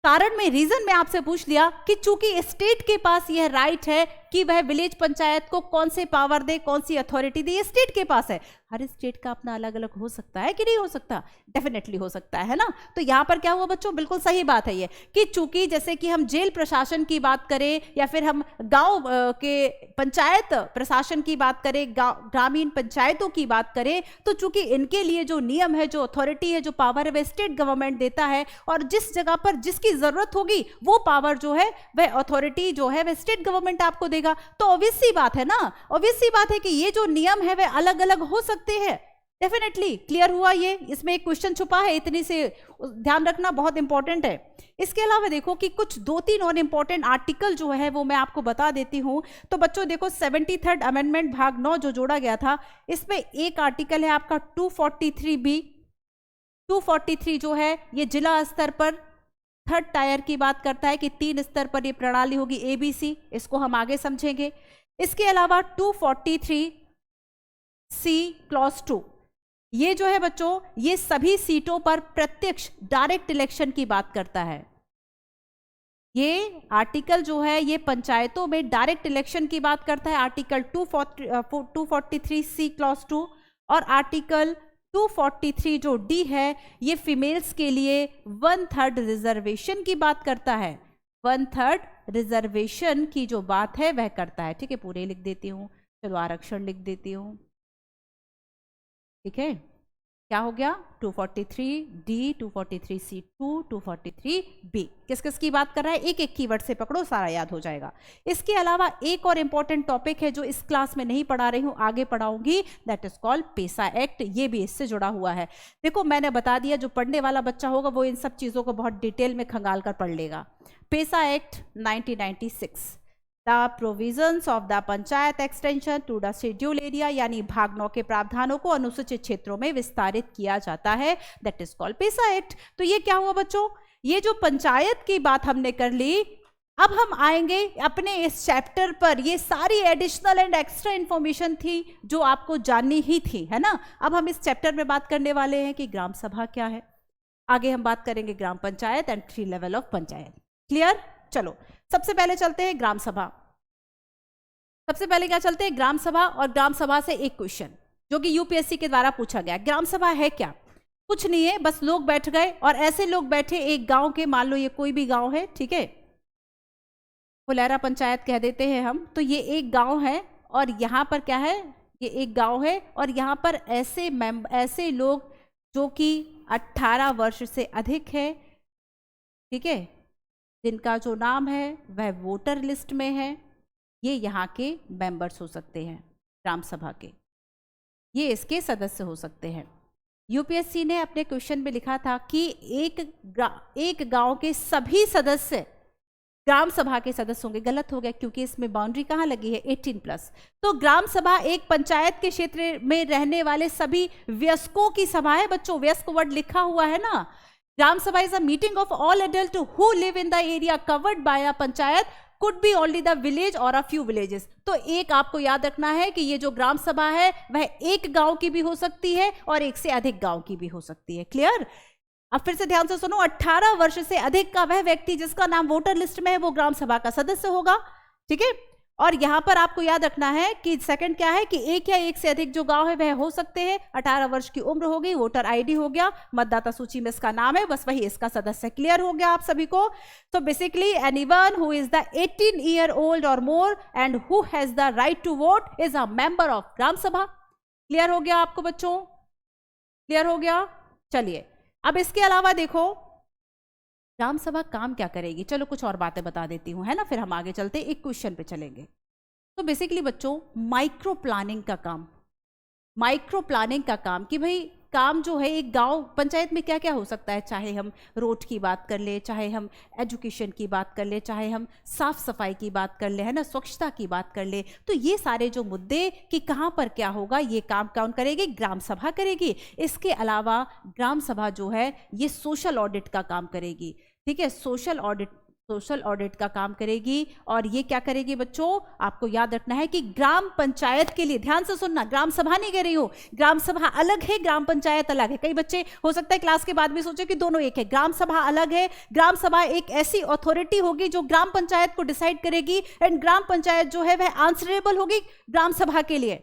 कारण में रीजन में आपसे पूछ लिया कि चूंकि स्टेट के पास यह राइट है कि वह विलेज पंचायत को कौन से पावर दे, कौन सी अथॉरिटी दे, ये स्टेट के पास है। हर स्टेट का अपना अलग अलग हो सकता है कि नहीं हो सकता, डेफिनेटली हो सकता है ना। तो यहां पर क्या हुआ बच्चों, बिल्कुल सही बात है ये कि चूंकि जैसे कि हम जेल प्रशासन की बात करें या फिर हम गांव के पंचायत प्रशासन की बात करें, ग्रामीण पंचायतों की बात करें, तो चूंकि इनके लिए जो नियम है, जो अथॉरिटी है, जो पावर है वह स्टेट गवर्नमेंट देता है, और जिस जगह पर जिसकी जरूरत होगी वो पावर जो है वह अथॉरिटी जो है वह स्टेट गवर्नमेंट आपको देगा। तो ऑब्वियस सी बात है ना, ऑब्वियस सी बात है कि ये जो नियम है वह अलग अलग हो सकते हैं, डेफिनेटली। क्लियर हुआ ये, इसमें एक क्वेश्चन छुपा है, इतनी से ध्यान रखना, बहुत इंपॉर्टेंट है। इसके अलावा देखो कि कुछ 2-3 और इंपॉर्टेंट आर्टिकल जो है वो मैं आपको बता देती हूं। तो बच्चों देखो 73rd अमेंडमेंट भाग 9 जो जोड़ा गया था, इसमें एक आर्टिकल है आपका 243B। 243 जो है ये जिला स्तर पर 3rd टायर की बात करता है कि 3 स्तर पर ये प्रणाली होगी ABC, इसको हम आगे समझेंगे। इसके अलावा 243C क्लॉज 2 ये जो है बच्चों ये सभी सीटों पर प्रत्यक्ष डायरेक्ट इलेक्शन की बात करता है। ये आर्टिकल जो है ये पंचायतों में डायरेक्ट इलेक्शन की बात करता है, आर्टिकल 243C क्लॉज 2। और आर्टिकल 243 जो डी है ये फीमेल्स के लिए 1/3 रिजर्वेशन की बात करता है, 1/3 रिजर्वेशन की जो बात है वह करता है, ठीक है। पूरे लिख देती हूँ, चलो आरक्षण लिख देती हूँ, ठीक है। क्या हो गया 243D, 243C2, 243B। किस किस की बात कर रहा है, एक एक कीवर्ड से पकड़ो, सारा याद हो जाएगा। इसके अलावा एक और इंपॉर्टेंट टॉपिक है जो इस क्लास में नहीं पढ़ा रही हूं, आगे पढ़ाऊंगी, that is called PESA act. ये भी इससे जुड़ा हुआ है। देखो मैंने बता दिया, जो पढ़ने वाला बच्चा होगा वो इन सब चीजों को बहुत डिटेल में खंगाल कर पढ़ लेगा। PESA act 1996, the provisions of the panchayat extension to the schedule area, यानी भाग 9 के प्रावधानों को अनुसूचित क्षेत्रों में विस्तारित किया जाता है, that is called PESA act. तो ये क्या हुआ बच्चों, ये जो पंचायत की बात हमने कर ली, अब हम आएंगे अपने इस चैप्टर पर। ये सारी एडिशनल एंड एक्स्ट्रा इंफॉर्मेशन थी जो आपको जाननी ही थी, है ना। अब हम इस चैप्टर में बात करने वाले हैं कि ग्राम सभा क्या है। आगे हम बात करेंगे gram panchayat and 3 level of panchayat. Clear? चलो सबसे पहले चलते हैं ग्राम सभा। सबसे पहले क्या चलते हैं, ग्राम सभा। और ग्राम सभा से एक क्वेश्चन जो कि यूपीएससी के द्वारा पूछा गया, ग्राम सभा है क्या? कुछ नहीं है, बस लोग बैठ गए, और ऐसे लोग बैठे एक गांव के, मान लो ये कोई भी गांव है, ठीक है, फुलेरा पंचायत कह देते हैं हम, तो ये एक गांव है, और यहां पर क्या है, ये एक गांव है, और यहां पर ऐसे लोग जो कि 18 वर्ष से अधिक है, ठीक है, जिनका जो नाम है वह वोटर लिस्ट में है, ये यहाँ के मेंबर्स हो सकते हैं ग्राम सभा के, ये इसके सदस्य हो सकते हैं। यूपीएससी ने अपने क्वेश्चन में लिखा था कि एक गांव के सभी सदस्य ग्राम सभा के सदस्य होंगे। गलत हो गया, क्योंकि इसमें बाउंड्री कहाँ लगी है, 18+। तो ग्राम सभा एक पंचायत के क्षेत्र में रहने वाले सभी वयस्कों की सभा है। बच्चों वयस्क वर्ड लिखा हुआ है ना। ग्राम सभा is a meeting of all adults who live in the area covered by a panchayat, could be only the village or a few villages। तो एक आपको याद रखना है कि ये जो ग्राम सभा है वह एक गांव की भी हो सकती है और एक से अधिक गांव की भी हो सकती है। क्लियर? अब फिर से ध्यान से सुनो, 18 वर्ष से अधिक का वह व्यक्ति जिसका नाम वोटर लिस्ट में है वो ग्राम सभा का सदस्य होगा, ठीक है। और यहां पर आपको याद रखना है कि सेकंड क्या है कि एक या एक से अधिक जो गांव है वह हो सकते हैं, 18 वर्ष की उम्र हो गई, वोटर आईडी हो गया, मतदाता सूची में इसका नाम है, बस वही इसका सदस्य। क्लियर हो गया आप सभी को? तो basically anyone who is the 18 year old और more and who has the right to vote is a member of gram sabha. Clear हो गया आपको बच्चों? क्लियर हो गया? चलिए अब इसके अलावा देखो ग्राम सभा काम क्या करेगी। चलो कुछ और बातें बता देती हूँ, है ना, फिर हम आगे चलते एक क्वेश्चन पे चलेंगे। तो बेसिकली बच्चों माइक्रो प्लानिंग का काम, माइक्रो प्लानिंग का काम कि भाई काम जो है एक गांव पंचायत में क्या क्या हो सकता है, चाहे हम रोड की बात कर ले, चाहे हम एजुकेशन की बात कर ले, चाहे हम साफ सफाई की बात कर ले, है ना, स्वच्छता की बात कर ले, तो ये सारे जो मुद्दे कि कहाँ पर क्या होगा ये काम कौन करेगी, ग्राम सभा करेगी। इसके अलावा ग्राम सभा जो है ये सोशल ऑडिट का काम करेगी, ठीक है, सोशल ऑडिट का काम करेगी। और ये क्या करेगी बच्चों, आपको याद रखना है कि ग्राम पंचायत के लिए, ध्यान से सुनना, ग्राम सभा नहीं कह रही हो, ग्राम सभा अलग है, ग्राम पंचायत अलग है। कई बच्चे हो सकता है क्लास के बाद भी सोचे कि दोनों एक है। ग्राम सभा अलग है, ग्राम सभा एक ऐसी अथॉरिटी होगी जो ग्राम पंचायत को डिसाइड करेगी, एंड ग्राम पंचायत जो है वह आंसरेबल होगी ग्राम सभा के लिए।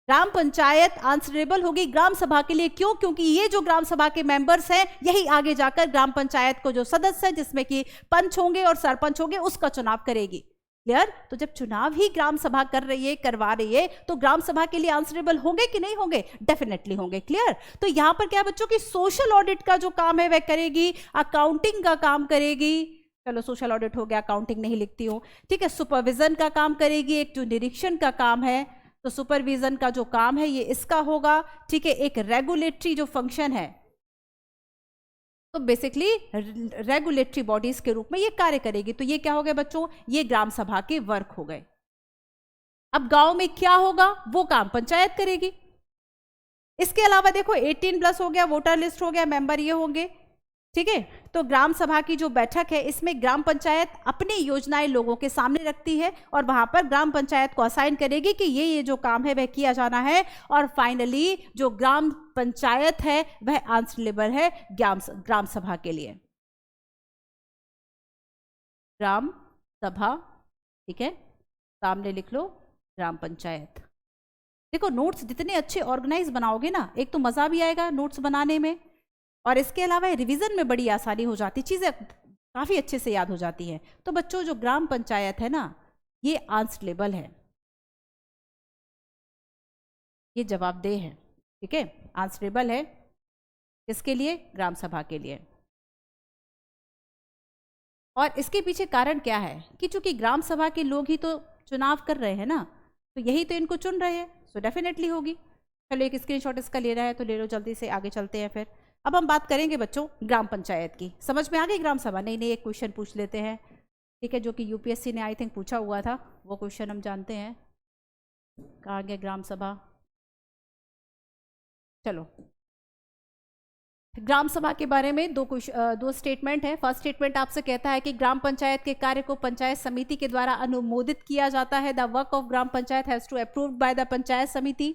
ग्राम पंचायत आंसरेबल होगी ग्राम सभा के लिए। क्यों? क्योंकि ये जो ग्राम सभा के मेंबर्स हैं यही आगे जाकर ग्राम पंचायत को जो सदस्य है जिसमें कि पंच होंगे और सरपंच होंगे उसका चुनाव करेगी। क्लियर? तो जब चुनाव ही ग्राम सभा कर रही है, करवा रही है, तो ग्राम सभा के लिए आंसरेबल होंगे कि नहीं होंगे? डेफिनेटली होंगे। क्लियर? तो यहां पर क्या बच्चों की सोशल ऑडिट का जो काम है वह करेगी, अकाउंटिंग का काम करेगी। चलो सोशल ऑडिट हो गया, अकाउंटिंग नहीं लिखती हूं, ठीक है। सुपरविजन का काम करेगी, एक जो निरीक्षण का काम है, तो सुपरविजन का जो काम है ये इसका होगा, ठीक है। एक रेगुलेटरी जो फंक्शन है, तो बेसिकली रेगुलेटरी बॉडीज के रूप में ये कार्य करेगी। तो ये क्या हो गया बच्चों, ये ग्राम सभा के वर्क हो गए। अब गांव में क्या होगा वो काम पंचायत करेगी। इसके अलावा देखो 18+ हो गया, वोटर लिस्ट हो गया, मेंबर ये होंगे, ठीक है। तो ग्राम सभा की जो बैठक है इसमें ग्राम पंचायत अपनी योजनाएं लोगों के सामने रखती है और वहां पर ग्राम पंचायत को असाइन करेगी कि ये जो काम है वह किया जाना है। और फाइनली जो ग्राम पंचायत है वह आंसरेबल है ग्राम सभा के लिए। ग्राम सभा, ठीक है, सामने लिख लो ग्राम पंचायत। देखो नोट्स जितने अच्छे ऑर्गेनाइज बनाओगे ना, एक तो मजा भी आएगा नोट्स बनाने में, और इसके अलावा रिवीजन में बड़ी आसानी हो जाती, चीजें काफी अच्छे से याद हो जाती हैं। तो बच्चों जो ग्राम पंचायत है ना ये आंसरेबल है, ये जवाबदेह है। ठीक है, आंसरेबल है किसके लिए? ग्राम सभा के लिए। और इसके पीछे कारण क्या है कि चूंकि ग्राम सभा के लोग ही तो चुनाव कर रहे हैं ना, तो यही तो इनको चुन रहे हैं, सो डेफिनेटली होगी। चलो एक स्क्रीनशॉट इसका लेना है तो ले लो, जल्दी से आगे चलते हैं। फिर अब हम बात करेंगे बच्चों ग्राम पंचायत की। समझ में आ गई ग्राम सभा? नहीं नहीं, एक क्वेश्चन पूछ लेते हैं, ठीक है, जो कि यूपीएससी ने आई थिंक पूछा हुआ था, वो क्वेश्चन हम जानते हैं। कहाँ गया ग्राम सभा? चलो, ग्राम सभा के बारे में दो स्टेटमेंट है। फर्स्ट स्टेटमेंट आपसे कहता है कि ग्राम पंचायत के कार्य को पंचायत समिति के द्वारा अनुमोदित किया जाता है। The work of gram panchayat has to approved by the panchayat samiti.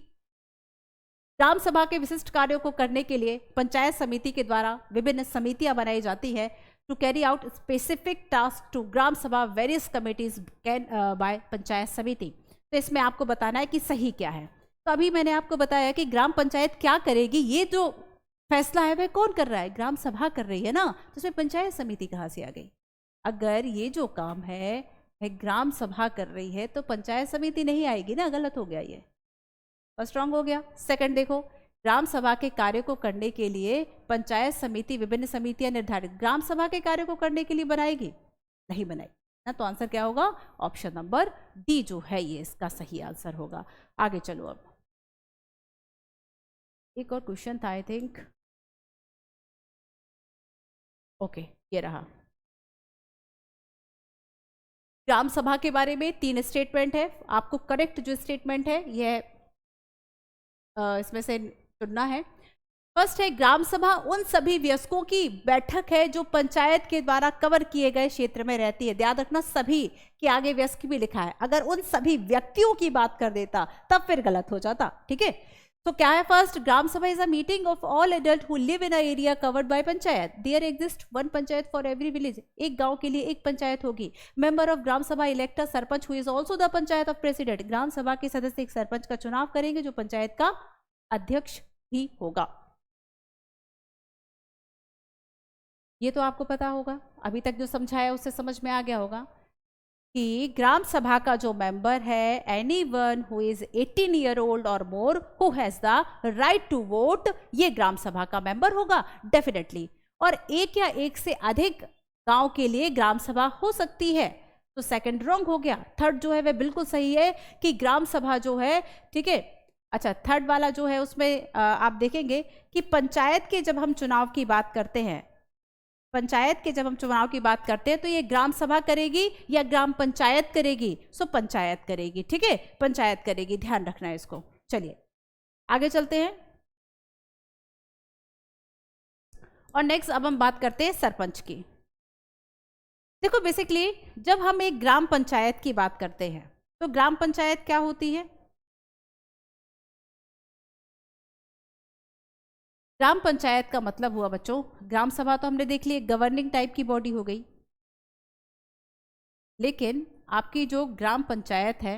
Gram sabha के विशिष्ट कार्यों को करने के लिए पंचायत समिति के द्वारा विभिन्न समितियां बनाई जाती है to carry out specific task to gram sabha various committees can by panchayat samiti. तो इसमें आपको बताना है कि सही क्या है। तो अभी मैंने आपको बताया कि ग्राम पंचायत क्या करेगी, ये जो फैसला है वह कौन कर रहा है? ग्राम सभा कर रही है ना, तो इसमें पंचायत समिति कहाँ से आ गई? अगर ये जो काम है ग्राम सभा कर रही है तो पंचायत समिति नहीं आएगी ना, गलत हो गया ये, फर्स्ट रॉन्ग हो गया। सेकंड देखो, ग्राम सभा के कार्य को करने के लिए पंचायत समिति विभिन्न समितियां निर्धारित ग्राम सभा के कार्य को करने के लिए बनाएगी? नहीं बनाएगी ना, तो आंसर क्या होगा? ऑप्शन नंबर डी जो है ये इसका सही आंसर होगा। आगे चलो, अब एक और क्वेश्चन था आई थिंक, ओके ये रहा। ग्राम सभा के बारे में 3 स्टेटमेंट है, आपको करेक्ट जो स्टेटमेंट है यह इसमें से चुनना है। फर्स्ट है, ग्राम सभा उन सभी वयस्कों की बैठक है जो पंचायत के द्वारा कवर किए गए क्षेत्र में रहती है। ध्यान रखना सभी के आगे वयस्क भी लिखा है, अगर उन सभी व्यक्तियों की बात कर देता तब फिर गलत हो जाता, ठीक है। तो क्या है? First, gram sabha is a meeting of all adult who live in a area covered by panchayat. There exist one panchayat for every village. एक गांव के लिए एक पंचायत होगी। Member of gram sabha elect a sarpanch who is also the panchayat of president. Gram sabha के सदस्य एक सरपंच का चुनाव करेंगे जो पंचायत का अध्यक्ष भी होगा। ये तो आपको पता होगा, अभी तक जो समझाया उससे समझ में आ गया होगा कि ग्राम सभा का जो मेंबर है, anyone who is 18 year old और more who has the right to vote, ये ग्राम सभा का मेंबर होगा डेफिनेटली। और एक या एक से अधिक गांव के लिए ग्राम सभा हो सकती है, तो सेकंड रॉन्ग हो गया। थर्ड जो है वह बिल्कुल सही है कि ग्राम सभा जो है, ठीक है। अच्छा, थर्ड वाला जो है उसमें आप देखेंगे कि पंचायत के जब हम चुनाव की बात करते हैं, पंचायत के जब हम चुनाव की बात करते हैं तो ये ग्राम सभा करेगी या ग्राम पंचायत करेगी? सो पंचायत करेगी, ठीक है, पंचायत करेगी, ध्यान रखना है इसको। चलिए आगे चलते हैं और नेक्स्ट अब हम बात करते हैं सरपंच की। देखो बेसिकली जब हम एक ग्राम पंचायत की बात करते हैं तो ग्राम पंचायत क्या होती है? ग्राम पंचायत का मतलब हुआ बच्चों, ग्राम सभा तो हमने देख ली एक गवर्निंग टाइप की बॉडी हो गई, लेकिन आपकी जो ग्राम पंचायत है,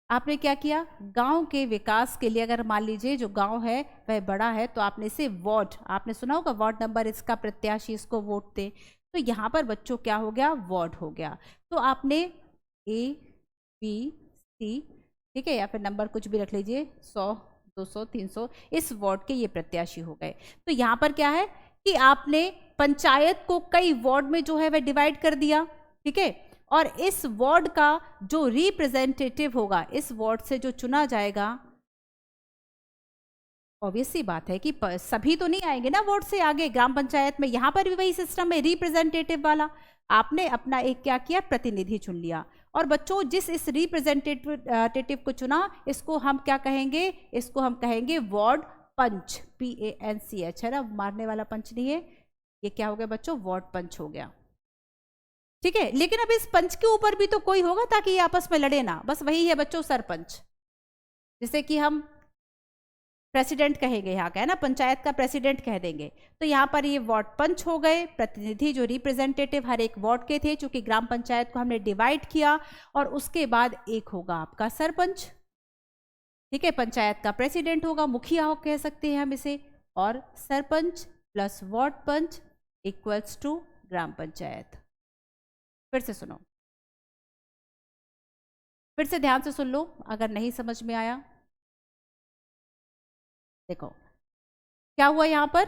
आपने क्या किया? गांव के विकास के लिए, अगर मान लीजिए जो गांव है वह बड़ा है तो आपने इसे वार्ड, आपने सुना होगा वार्ड नंबर, इसका प्रत्याशी इसको वोट दे, तो यहाँ पर बच्चों क्या हो गया? वार्ड हो गया। तो आपने ए बी सी, ठीक है, या फिर नंबर कुछ भी रख लीजिए, 100 200 300, इस वार्ड के ये प्रत्याशी हो गए। तो यहाँ पर क्या है कि आपने पंचायत को कई वार्ड में जो है वह डिवाइड कर दिया, ठीक है, और इस वार्ड का जो रिप्रेजेंटेटिव होगा, इस वार्ड से जो चुना जाएगा, ऑब्वियस सी बात है कि सभी तो नहीं आएंगे ना वोट से आगे ग्राम पंचायत में, यहां पर भी वही सिस्टम है रिप्रेजेंटेटिव वाला। आपने अपना एक क्या किया? प्रतिनिधि चुन लिया। और बच्चों जिस इस रिप्रेजेंटेटिव को चुना, इसको हम क्या कहेंगे? इसको हम कहेंगे वार्ड पंच, PANCH, है ना, मारने वाला पंच नहीं है, ये क्या हो गया बच्चों? वार्ड पंच हो गया, ठीक है। लेकिन अब इस पंच के ऊपर भी तो कोई होगा ताकि ये आपस में लड़े ना, बस वही है बच्चों सरपंच, जिसे कि हम प्रेसिडेंट कहेंगे, यहाँ का है ना, पंचायत का प्रेसिडेंट कह देंगे। तो यहाँ पर ये वार्ड पंच हो गए, प्रतिनिधि जो रिप्रेजेंटेटिव हर एक वार्ड के थे, चूंकि ग्राम पंचायत को हमने डिवाइड किया, और उसके बाद एक होगा आपका सरपंच, ठीक है, पंचायत का प्रेसिडेंट होगा, मुखिया कह सकते हैं हम इसे, और sarpanch plus ward panch equals to gram panchayat. फिर से सुनो, फिर से ध्यान से सुन लो अगर नहीं समझ में आया। देखो क्या हुआ यहाँ पर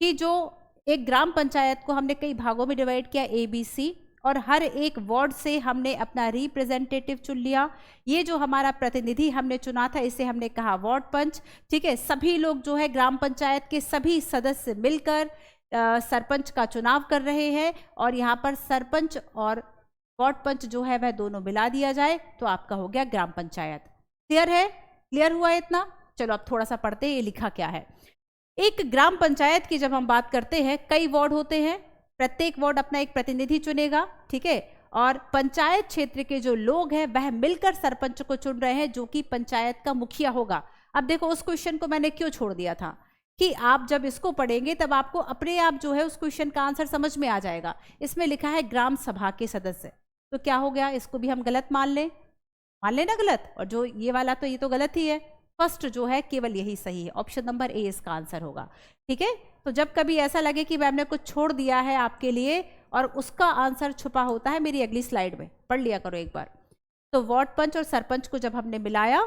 कि जो एक ग्राम पंचायत को हमने कई भागों में डिवाइड किया, ABC, और हर एक वार्ड से हमने अपना रिप्रेजेंटेटिव चुन लिया। ये जो हमारा प्रतिनिधि हमने चुना था इसे हमने कहा वार्ड पंच। ठीक है, सभी लोग जो है ग्राम पंचायत के सभी सदस्य मिलकर सरपंच का चुनाव कर रहे हैं, और यहाँ पर सरपंच और वार्ड पंच जो है वह दोनों मिला दिया जाए तो आपका हो गया ग्राम पंचायत। क्लियर है? क्लियर हुआ इतना? चलो अब थोड़ा सा पढ़ते हैं ये लिखा क्या है। एक ग्राम पंचायत की जब हम बात करते हैं, कई वार्ड होते हैं, प्रत्येक वार्ड अपना एक प्रतिनिधि चुनेगा। ठीक है, और पंचायत क्षेत्र के जो लोग हैं वह मिलकर सरपंच को चुन रहे हैं जो कि पंचायत का मुखिया होगा। अब देखो उस क्वेश्चन को मैंने क्यों छोड़ दिया था कि आप जब इसको पढ़ेंगे तब आपको अपने आप जो है उस क्वेश्चन का आंसर समझ में आ जाएगा। इसमें लिखा है ग्राम सभा के सदस्य, तो क्या हो गया, इसको भी हम गलत मान लें ना गलत, और जो ये वाला तो ये तो गलत ही है। फर्स्ट जो है केवल यही सही है, ऑप्शन नंबर ए इसका आंसर होगा। ठीक है, तो जब कभी ऐसा लगे कि मैम ने कुछ छोड़ दिया है आपके लिए और उसका आंसर छुपा होता है, मेरी अगली स्लाइड में पढ़ लिया करो एक बार। तो वार्ड पंच और सरपंच को जब हमने मिलाया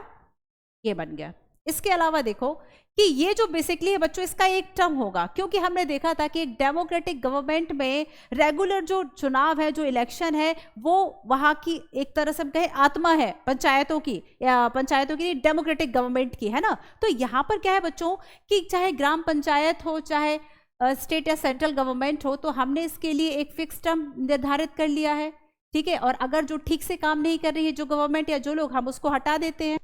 ये बन गया। इसके अलावा देखो कि ये जो बेसिकली है बच्चों इसका एक टर्म होगा, क्योंकि हमने देखा था कि एक डेमोक्रेटिक गवर्नमेंट में रेगुलर जो चुनाव है, जो इलेक्शन है, वो वहां की एक तरह से हम कहें आत्मा है पंचायतों की, या पंचायतों की डेमोक्रेटिक गवर्नमेंट की, है ना। तो यहाँ पर क्या है बच्चों कि चाहे ग्राम पंचायत हो, चाहे स्टेट या सेंट्रल गवर्नमेंट हो, तो हमने इसके लिए एक फिक्स टर्म निर्धारित कर लिया है। ठीक है, और अगर जो ठीक से काम नहीं कर रही है जो गवर्नमेंट या जो लोग, हम उसको हटा देते हैं।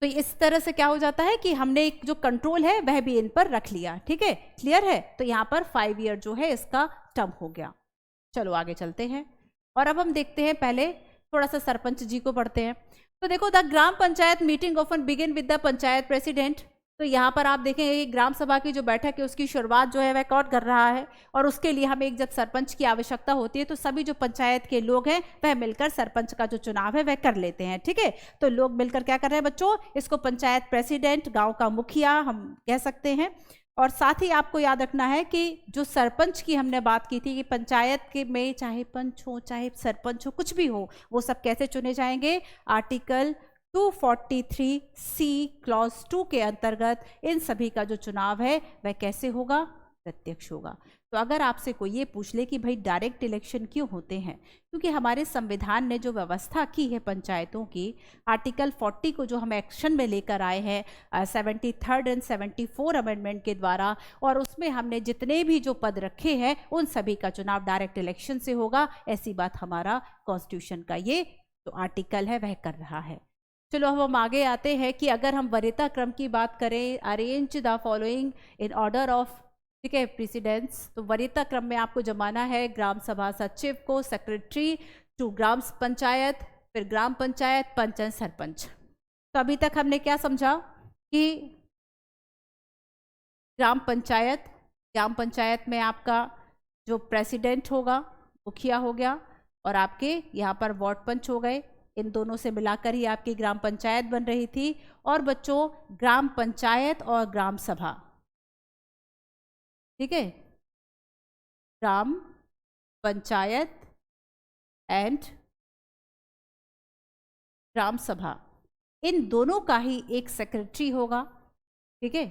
तो इस तरह से क्या हो जाता है कि हमने एक जो कंट्रोल है वह भी इन पर रख लिया। ठीक है, क्लियर है? तो यहाँ पर 5 ईयर जो है इसका टर्म हो गया। चलो आगे चलते हैं और अब हम देखते हैं, पहले थोड़ा सा सरपंच जी को पढ़ते हैं। तो देखो, the gram panchayat meeting often begin with the panchayat president. तो यहाँ पर आप देखेंगे ग्राम सभा की जो बैठक है उसकी शुरुआत जो है वह कौन कर रहा है, और उसके लिए हमें एक जब सरपंच की आवश्यकता होती है तो सभी जो पंचायत के लोग हैं वह मिलकर सरपंच का जो चुनाव है वह कर लेते हैं। ठीक है, तो लोग मिलकर क्या कर रहे हैं बच्चों, इसको पंचायत प्रेसिडेंट, गांव का मुखिया हम कह सकते हैं। और साथ ही आपको याद रखना है कि जो सरपंच की हमने बात की थी कि पंचायत के में चाहे पंच हो चाहे सरपंच हो कुछ भी हो, वो सब कैसे चुने जाएंगे, आर्टिकल 243C क्लॉज 2 के अंतर्गत इन सभी का जो चुनाव है वह कैसे होगा, प्रत्यक्ष होगा। तो अगर आपसे कोई ये पूछ ले कि भाई डायरेक्ट इलेक्शन क्यों होते हैं, क्योंकि हमारे संविधान ने जो व्यवस्था की है पंचायतों की, आर्टिकल 40 को जो हम एक्शन में लेकर आए हैं 73rd एंड 74 अमेंडमेंट के द्वारा, और उसमें हमने जितने भी जो पद रखे हैं उन सभी का चुनाव डायरेक्ट इलेक्शन से होगा। ऐसी बात हमारा कॉन्स्टिट्यूशन का ये जो आर्टिकल है वह कर रहा है। चलो अब हम आगे आते हैं कि अगर हम वरीयता क्रम की बात करें, arrange the following in order of, ठीक है, प्रेसिडेंस। तो वरीयता क्रम में आपको जमाना है ग्राम सभा सचिव को, सेक्रेटरी टू ग्राम पंचायत, फिर ग्राम पंचायत, पंच एंड सरपंच। तो अभी तक हमने क्या समझा कि ग्राम पंचायत में आपका जो प्रेसिडेंट होगा, मुखिया हो गया, और आपके यहाँ पर वार्ड पंच हो गए। इन दोनों से मिलाकर ही आपकी ग्राम पंचायत बन रही थी। और बच्चों, ग्राम पंचायत और ग्राम सभा, ठीक है, ग्राम पंचायत एंड ग्राम सभा, इन दोनों का ही एक सेक्रेटरी होगा। ठीक है,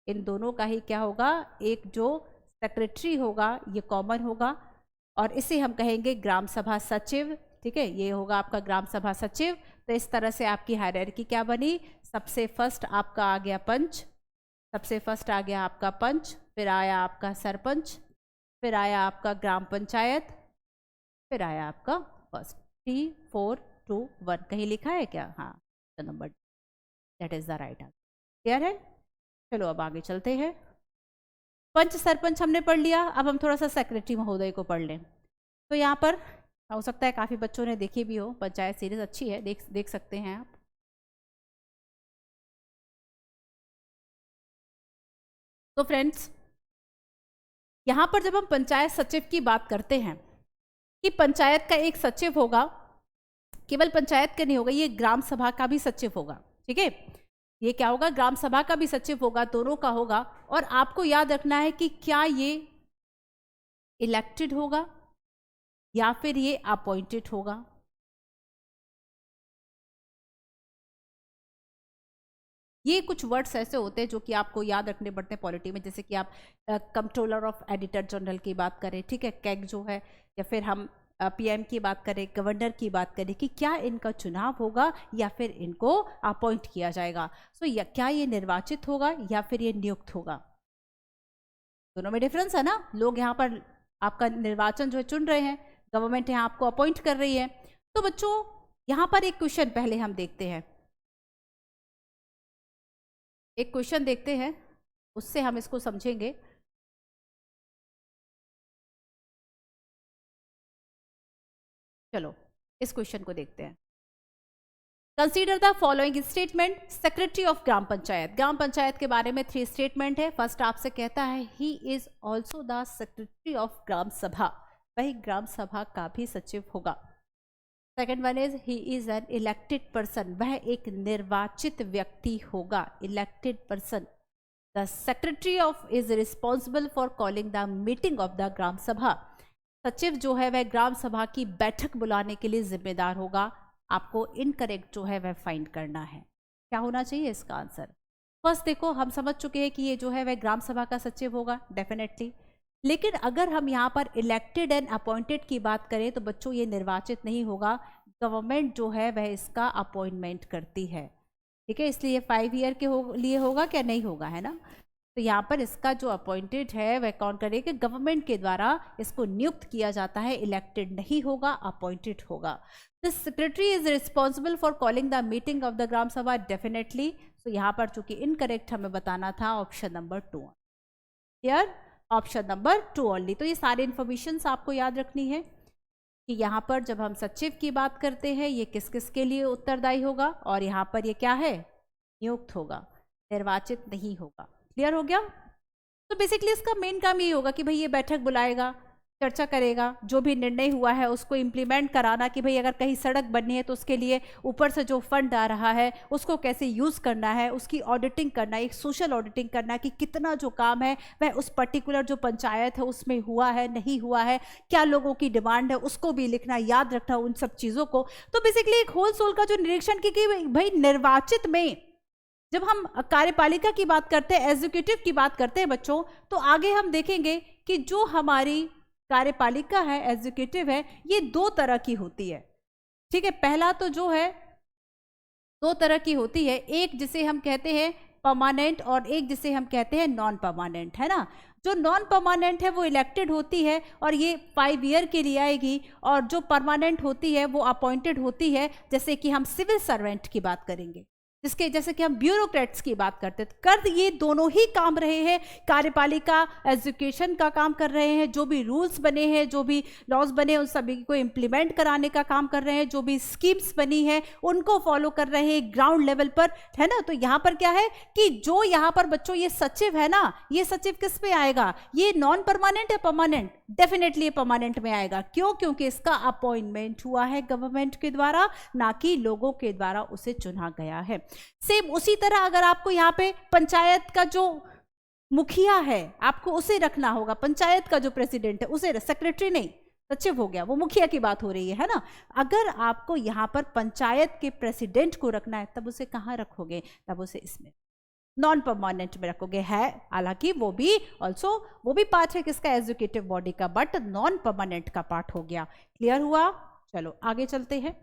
इन दोनों का ही क्या होगा, एक जो सेक्रेटरी होगा ये कॉमन होगा, और इसे हम कहेंगे ग्राम सभा सचिव। ठीक है, ये होगा आपका ग्राम सभा सचिव। तो इस तरह से आपकी हायरार्की क्या बनी, सबसे फर्स्ट आपका आ गया पंच, सबसे फर्स्ट आ गया आपका पंच, फिर आया आपका सरपंच, फिर आया आपका ग्राम पंचायत, फिर आया आपका फर्स्ट। 3 4 2 1 कहीं लिखा है क्या? हाँ, number that is the right answer. Clear है? चलो अब आगे चलते हैं। पंच सरपंच हमने पढ़ लिया, अब हम थोड़ा सा सेक्रेटरी महोदय को पढ़ लें। तो यहाँ पर हो सकता है काफ़ी बच्चों ने देखी भी हो, पंचायत सीरीज अच्छी है, देख सकते हैं आप। तो फ्रेंड्स, यहाँ पर जब हम पंचायत सचिव की बात करते हैं कि पंचायत का एक सचिव होगा, केवल पंचायत का नहीं होगा, ये ग्राम सभा का भी सचिव होगा। ठीक है, ये क्या होगा, ग्राम सभा का भी सचिव होगा, दोनों का होगा। और आपको याद रखना है कि क्या ये इलेक्टेड होगा या फिर ये अपॉइंटेड होगा। ये कुछ वर्ड्स ऐसे होते हैं जो कि आपको याद रखने पड़ते हैं पॉलिटी में, जैसे कि आप कंट्रोलर ऑफ एडिटर जनरल की बात करें, ठीक है, कैग जो है, या फिर हम पीएम की बात करें, गवर्नर की बात करें कि क्या इनका चुनाव होगा या फिर इनको अपॉइंट किया जाएगा। सो क्या ये निर्वाचित होगा या फिर ये नियुक्त होगा, दोनों में डिफरेंस है ना। लोग यहाँ पर आपका निर्वाचन जो है चुन रहे हैं, गवर्नमेंट यहाँ आपको अपॉइंट कर रही है। तो बच्चों यहाँ पर एक क्वेश्चन पहले हम देखते हैं, एक क्वेश्चन देखते हैं, उससे हम इसको समझेंगे। चलो इस क्वेश्चन को देखते हैं। Consider the following statement, secretary of gram panchayat. Gram panchayat के बारे में 3 स्टेटमेंट है। फर्स्ट आपसे कहता है he is also the secretary of gram sabha, वही ग्राम सभा का भी सचिव होगा। Second one is he is an elected person, वह एक निर्वाचित व्यक्ति होगा, elected person. The secretary of is responsible for calling the meeting of the gram sabha, सचिव जो है वह ग्राम सभा की बैठक बुलाने के लिए जिम्मेदार होगा। आपको इनकरेक्ट जो है वह फाइंड करना है। क्या होना चाहिए इसका आंसर? फर्स्ट देखो, हम समझ चुके हैं कि ये जो है वह ग्राम सभा का सचिव होगा डेफिनेटली, लेकिन अगर हम यहाँ पर इलेक्टेड एंड अपॉइंटेड की बात करें तो बच्चों ये निर्वाचित नहीं होगा, गवर्नमेंट जो है वह इसका अपॉइंटमेंट करती है, ठीक है। इसलिए 5 ईयर के लिए होगा, क्या नहीं होगा, है ना। तो यहाँ पर इसका जो अपॉइंटेड है वह कौन करेगा, गवर्नमेंट के द्वारा इसको नियुक्त किया जाता है, इलेक्टेड नहीं होगा, अपॉइंटेड होगा। The secretary is responsible for calling the meeting of the gram sabha, definitely. तो यहाँ पर चूंकि इनकरेक्ट हमें बताना था, option number 2 clear, option number 2 only. तो ये सारी इंफॉर्मेशन आपको याद रखनी है कि यहाँ पर जब हम सचिव की बात करते हैं ये किस किस के लिए उत्तरदायी होगा, और यहाँ पर ये क्या है, नियुक्त होगा, निर्वाचित नहीं होगा। क्लियर हो गया। तो बेसिकली इसका मेन काम ये होगा कि भाई ये बैठक बुलाएगा, चर्चा करेगा, जो भी निर्णय हुआ है उसको इम्प्लीमेंट कराना, कि भाई अगर कहीं सड़क बननी है तो उसके लिए ऊपर से जो फंड आ रहा है उसको कैसे यूज़ करना है, उसकी ऑडिटिंग करना, एक सोशल ऑडिटिंग करना कि कितना जो काम है वह उस पर्टिकुलर जो पंचायत है उसमें हुआ है नहीं हुआ है, क्या लोगों की डिमांड है उसको भी लिखना, याद रखना उन सब चीज़ों को। तो बेसिकली एक होल सोल का जो निरीक्षण की भाई निर्वाचित में जब हम कार्यपालिका की बात करते हैं, एग्जीक्यूटिव की बात करते हैं बच्चों, तो आगे हम देखेंगे कि जो हमारी कार्यपालिका है, एग्जीक्यूटिव है, ये 2 तरह की होती है, ठीक है। पहला तो जो है 2 तरह की होती है, एक जिसे हम कहते हैं परमानेंट और एक जिसे हम कहते हैं नॉन परमानेंट, है ना। जो नॉन परमानेंट है वो इलेक्टेड होती है और ये 5 ईयर के लिए आएगी, और जो परमानेंट होती है वो अपॉइंटेड होती है, जैसे कि हम सिविल सर्वेंट की बात करेंगे, जिसके जैसे कि हम ब्यूरोक्रेट्स की बात करते हैं। कर ये दोनों ही काम रहे हैं, कार्यपालिका एजुकेशन का काम कर रहे हैं, जो भी रूल्स बने हैं, जो भी लॉज बने हैं उन सभी को इम्प्लीमेंट कराने का काम कर रहे हैं, जो भी स्कीम्स बनी है उनको फॉलो कर रहे हैं ग्राउंड लेवल पर, है ना। तो यहाँ पर क्या है कि जो यहाँ पर बच्चों ये सचिव है ना, ये सचिव किस पे आएगा, ये नॉन परमानेंट है परमानेंट, डेफिनेटली परमानेंट में आएगा। क्यों? क्योंकि इसका अपॉइंटमेंट हुआ है गवर्नमेंट के द्वारा, ना कि लोगों के द्वारा उसे चुना गया है। सेम उसी तरह अगर आपको यहाँ पे पंचायत का जो मुखिया है आपको उसे रखना होगा, पंचायत का जो प्रेसिडेंट है उसे, सेक्रेटरी नहीं, सचिव हो गया, वो मुखिया की बात हो रही है ना। अगर आपको यहाँ पर पंचायत के प्रेसिडेंट को रखना है तब उसे कहाँ रखोगे, तब उसे इसमें नॉन परमानेंट में रखोगे। है हालांकि वो भी ऑल्सो वो भी पार्ट है किसका, एग्जीक्यूटिव बॉडी का, बट नॉन परमानेंट का पार्ट हो गया। क्लियर हुआ। चलो आगे चलते हैं।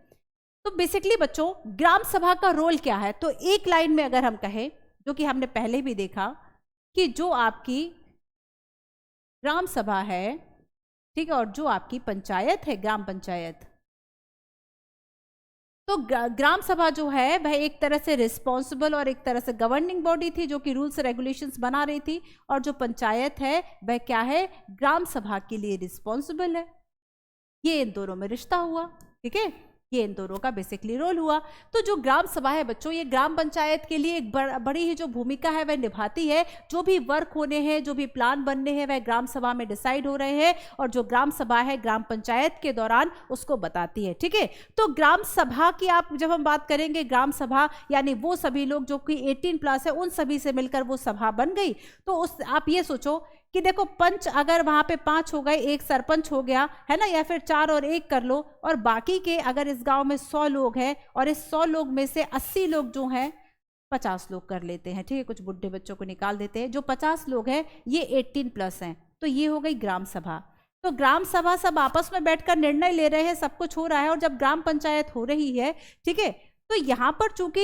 तो बेसिकली बच्चों ग्राम सभा का रोल क्या है, तो एक लाइन में अगर हम कहें, जो कि हमने पहले भी देखा कि जो आपकी ग्राम सभा है, ठीक है, और जो आपकी पंचायत है ग्राम पंचायत, तो ग्राम सभा जो है वह एक तरह से रिस्पॉन्सिबल और एक तरह से गवर्निंग बॉडी थी जो कि रूल्स रेगुलेशंस बना रही थी, और जो पंचायत है वह क्या है, ग्राम सभा के लिए रिस्पॉन्सिबल है। ये इन दोनों में रिश्ता हुआ, ठीक है, ये इन दोनों का बेसिकली रोल हुआ। तो जो ग्राम सभा है बच्चों, ये ग्राम पंचायत के लिए एक बड़ी ही जो भूमिका है वह निभाती है। जो भी वर्क होने हैं, जो भी प्लान बनने हैं वह ग्राम सभा में डिसाइड हो रहे हैं, और जो ग्राम सभा है ग्राम पंचायत के दौरान उसको बताती है, ठीक है। तो ग्राम सभा की आप जब हम बात करेंगे, ग्राम सभा यानी वो सभी लोग जो कि 18+ है उन सभी से मिलकर वो सभा बन गई। तो उस आप ये सोचो कि देखो पंच अगर वहां पे 5 हो गए, एक सरपंच हो गया, है ना, या फिर 4 और 1 कर लो, और बाकी के अगर इस गांव में 100 लोग हैं और इस 100 लोग में से 80 लोग जो हैं 50 लोग कर लेते हैं, ठीक है, कुछ बुढ़े बच्चों को निकाल देते हैं। जो 50 लोग हैं ये 18+ हैं, तो ये हो गई ग्राम सभा। तो ग्राम सभा सब आपस में बैठकर निर्णय ले रहे हैं, सब कुछ हो रहा है। और जब ग्राम पंचायत हो रही है, ठीक है, तो यहाँ पर चूंकि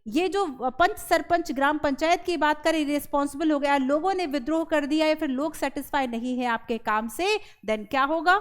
ये जो पंच सरपंच ग्राम पंचायत की बात करें रिस्पॉन्सिबल हो गया, लोगों ने विद्रोह कर दिया या फिर लोग सेटिस्फाई नहीं है आपके काम से, देन क्या होगा,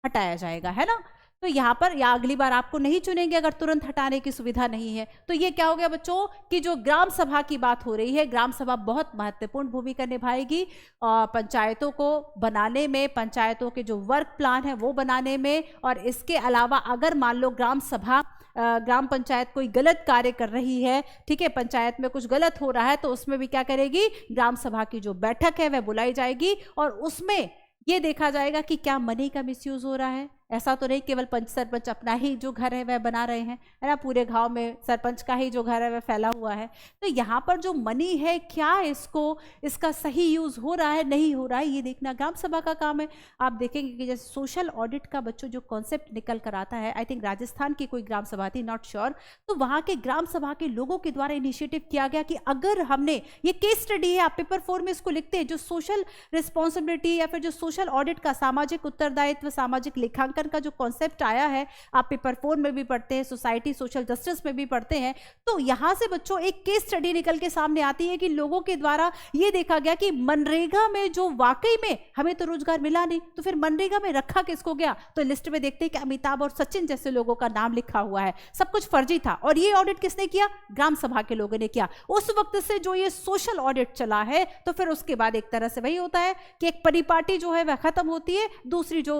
हटाया जाएगा, है ना। तो यहाँ पर या अगली बार आपको नहीं चुनेंगे अगर तुरंत हटाने की सुविधा नहीं है। तो ये क्या हो गया बच्चों कि जो ग्राम सभा की बात हो रही है, ग्राम सभा बहुत महत्वपूर्ण भूमिका निभाएगी पंचायतों को बनाने में, पंचायतों के जो वर्क प्लान है वो बनाने में। और इसके अलावा अगर मान लो ग्राम पंचायत कोई गलत कार्य कर रही है, ठीक है, पंचायत में कुछ गलत हो रहा है, तो उसमें भी क्या करेगी, ग्राम सभा की जो बैठक है वह बुलाई जाएगी और उसमें ये देखा जाएगा कि क्या मनी का मिसयूज हो रहा है। ऐसा तो नहीं केवल पंच सरपंच अपना ही जो घर है वह बना रहे हैं, है ना, पूरे गांव में सरपंच का ही जो घर है वह फैला हुआ है। तो यहाँ पर जो मनी है क्या इसका सही यूज हो रहा है, नहीं हो रहा है, ये देखना ग्राम सभा का काम है। आप देखेंगे कि जैसे सोशल ऑडिट का बच्चों जो कॉन्सेप्ट निकल कर आता है, आई थिंक राजस्थान की कोई ग्राम सभा थी, नॉट श्योर, तो वहाँ के ग्राम सभा के लोगों के द्वारा इनिशिएटिव किया गया कि अगर हमने, ये केस स्टडी है, आप पेपर 4 में इसको लिखते हैं, जो सोशल रिस्पॉन्सिबिलिटी या फिर जो सोशल ऑडिट का सामाजिक उत्तरदायित्व, सामाजिक लेखांकन का जो कॉन्सेप्ट आया है, आप पेपर 4 में भी पढ़ते हैं, सोसाइटी सोशल जस्टिस में भी पढ़ते हैं। तो यहां से बच्चों एक केस स्टडी निकल के सामने आती है कि लोगों के द्वारा ये देखा गया कि मनरेगा में जो वाकई में हमें तो रोजगार मिला नहीं, तो फिर मनरेगा में रखा किसको गया, तो लिस्ट में देखते हैं कि अमिताभ और सचिन जैसे लोगों का नाम लिखा हुआ है, सब कुछ फर्जी था। और ये ऑडिट किसने किया, ग्राम सभा के लोगों ने किया। उस वक्त से जो ये सोशल ऑडिट चला है, तो फिर उसके बाद एक तरह से वही होता है कि एक परिपाटी जो है वह खत्म होती है, दूसरी जो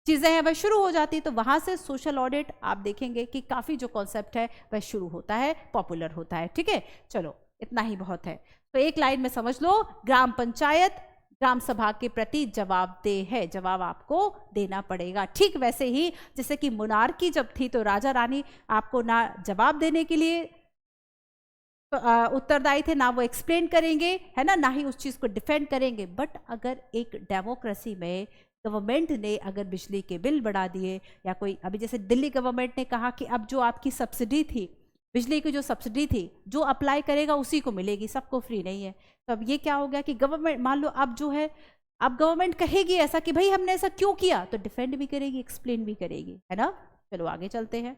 चीजें हैं वह शुरू हो जाती है। तो वहां से सोशल ऑडिट आप देखेंगे कि काफी जो कॉन्सेप्ट है वह शुरू होता है, पॉपुलर होता है, ठीक है। चलो इतना ही बहुत है। तो एक लाइन में समझ लो, ग्राम पंचायत ग्राम सभा के प्रति जवाबदेह है, जवाब आपको देना पड़ेगा। ठीक वैसे ही जैसे कि मोनार्की जब थी तो राजा रानी आपको ना जवाब देने के लिए उत्तरदायी थे, ना वो एक्सप्लेन करेंगे, है ना, ना ही उस चीज को डिफेंड करेंगे। बट अगर एक डेमोक्रेसी में गवर्नमेंट ने अगर बिजली के बिल बढ़ा दिए, या कोई अभी जैसे दिल्ली गवर्नमेंट ने कहा कि अब जो आपकी सब्सिडी थी, बिजली की जो सब्सिडी थी, जो अप्लाई करेगा उसी को मिलेगी, सबको फ्री नहीं है। तो अब ये क्या हो गया कि गवर्नमेंट, मान लो अब जो है, अब गवर्नमेंट कहेगी ऐसा कि भाई हमने ऐसा क्यों किया, तो डिफेंड भी करेगी, एक्सप्लेन भी करेगी, है ना। चलो आगे चलते हैं।